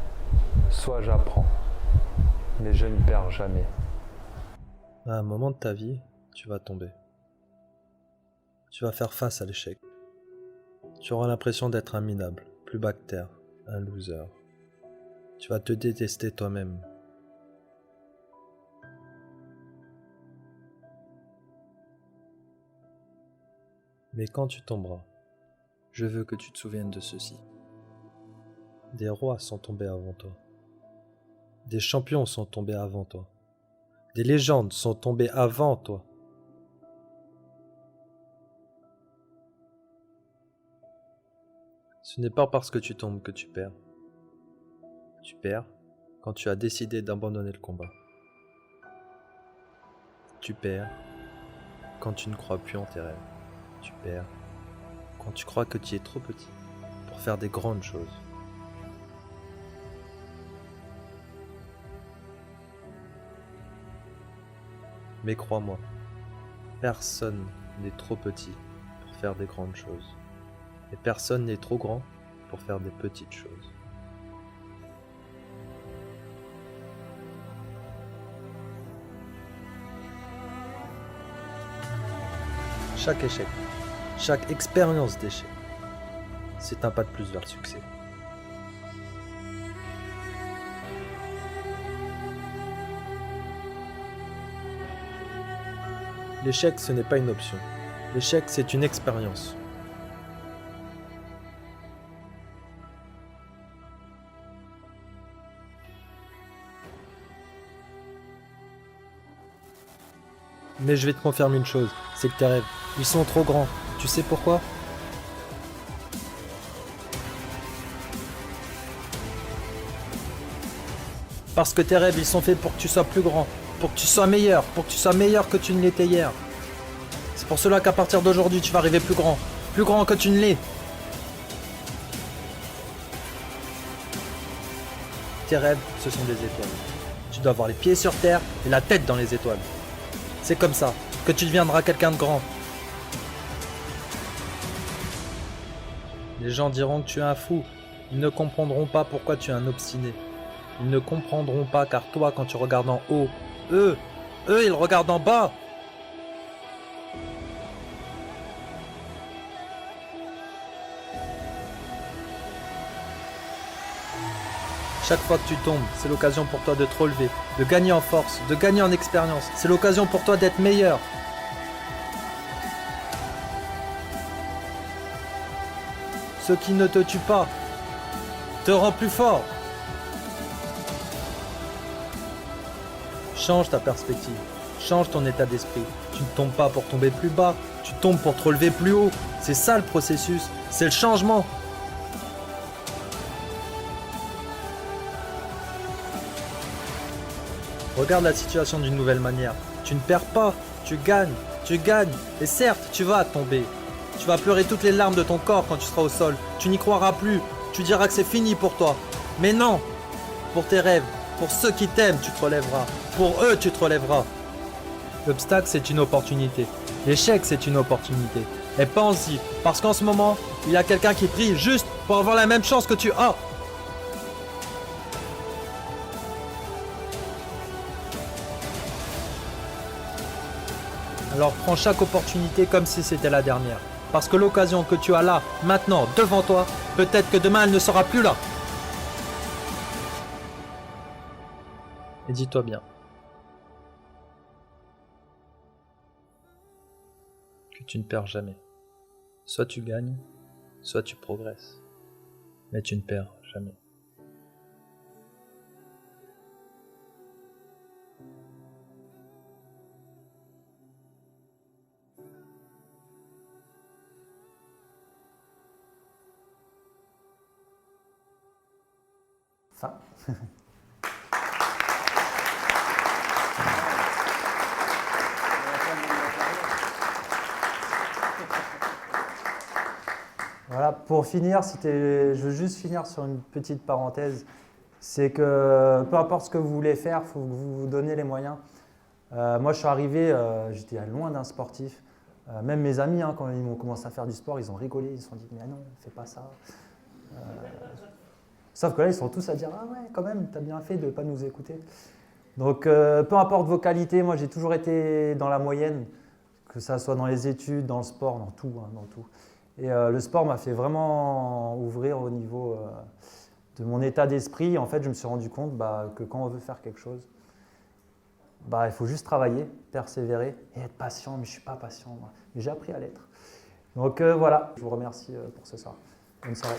soit j'apprends. Mais je ne perds jamais. À un moment de ta vie, tu vas tomber. Tu vas faire face à l'échec. Tu auras l'impression d'être un minable, plus bas que terre, un loser. Tu vas te détester toi-même. Mais quand tu tomberas, je veux que tu te souviennes de ceci. Des rois sont tombés avant toi. Des champions sont tombés avant toi. Des légendes sont tombées avant toi. Ce n'est pas parce que tu tombes que tu perds. Tu perds quand tu as décidé d'abandonner le combat. Tu perds quand tu ne crois plus en tes rêves. Tu perds quand tu crois que tu es trop petit pour faire des grandes choses. Mais crois-moi, personne n'est trop petit pour faire des grandes choses. Et personne n'est trop grand pour faire des petites choses. Chaque échec, chaque expérience d'échec, c'est un pas de plus vers le succès. L'échec, ce n'est pas une option. L'échec, c'est une expérience. Mais je vais te confirmer une chose, c'est que tes rêves, ils sont trop grands. Tu sais pourquoi ? Parce que tes rêves, ils sont faits pour que tu sois plus grand, pour que tu sois meilleur, pour que tu sois meilleur que tu ne l'étais hier. C'est pour cela qu'à partir d'aujourd'hui, tu vas arriver plus grand que tu ne l'es. Tes rêves, ce sont des étoiles. Tu dois avoir les pieds sur terre et la tête dans les étoiles. C'est comme ça que tu deviendras quelqu'un de grand. Les gens diront que tu es un fou. Ils ne comprendront pas pourquoi tu es un obstiné. Ils ne comprendront pas car toi, quand tu regardes en haut, eux, ils regardent en bas. Chaque fois que tu tombes, c'est l'occasion pour toi de te relever, de gagner en force, de gagner en expérience. C'est l'occasion pour toi d'être meilleur. Ce qui ne te tue pas te rend plus fort. Change ta perspective, change ton état d'esprit. Tu ne tombes pas pour tomber plus bas, tu tombes pour te relever plus haut. C'est ça le processus, c'est le changement. Regarde la situation d'une nouvelle manière. Tu ne perds pas, tu gagnes. Et certes, tu vas tomber. Tu vas pleurer toutes les larmes de ton corps quand tu seras au sol. Tu n'y croiras plus. Tu diras que c'est fini pour toi. Mais non, pour tes rêves, pour ceux qui t'aiment, tu te relèveras. Pour eux, tu te relèveras. L'obstacle, c'est une opportunité. L'échec, c'est une opportunité. Et pense-y, parce qu'en ce moment, il y a quelqu'un qui prie juste pour avoir la même chance que tu as. Alors prends chaque opportunité comme si c'était la dernière. Parce que l'occasion que tu as là, maintenant, devant toi, peut-être que demain elle ne sera plus là. Et dis-toi bien que tu ne perds jamais. Soit tu gagnes, soit tu progresses. Mais tu ne perds jamais. Fin. Voilà, pour finir, je veux juste finir sur une petite parenthèse. C'est que peu importe ce que vous voulez faire, il faut que vous vous donniez les moyens. Moi, je suis arrivé, j'étais loin d'un sportif. Même mes amis, hein, quand ils ont commencé à faire du sport, ils ont rigolé, ils se sont dit « mais non, fais pas ça ». Sauf que là, ils sont tous à dire « ah ouais, quand même, t'as bien fait de ne pas nous écouter ». Donc, peu importe vos qualités, moi j'ai toujours été dans la moyenne, que ça soit dans les études, dans le sport, dans tout, hein, dans tout. Et le sport m'a fait vraiment ouvrir au niveau de mon état d'esprit. En fait, je me suis rendu compte que quand on veut faire quelque chose, il faut juste travailler, persévérer et être patient. Mais je ne suis pas patient, moi. Mais j'ai appris à l'être. Donc voilà, je vous remercie pour ce soir. Bonne soirée.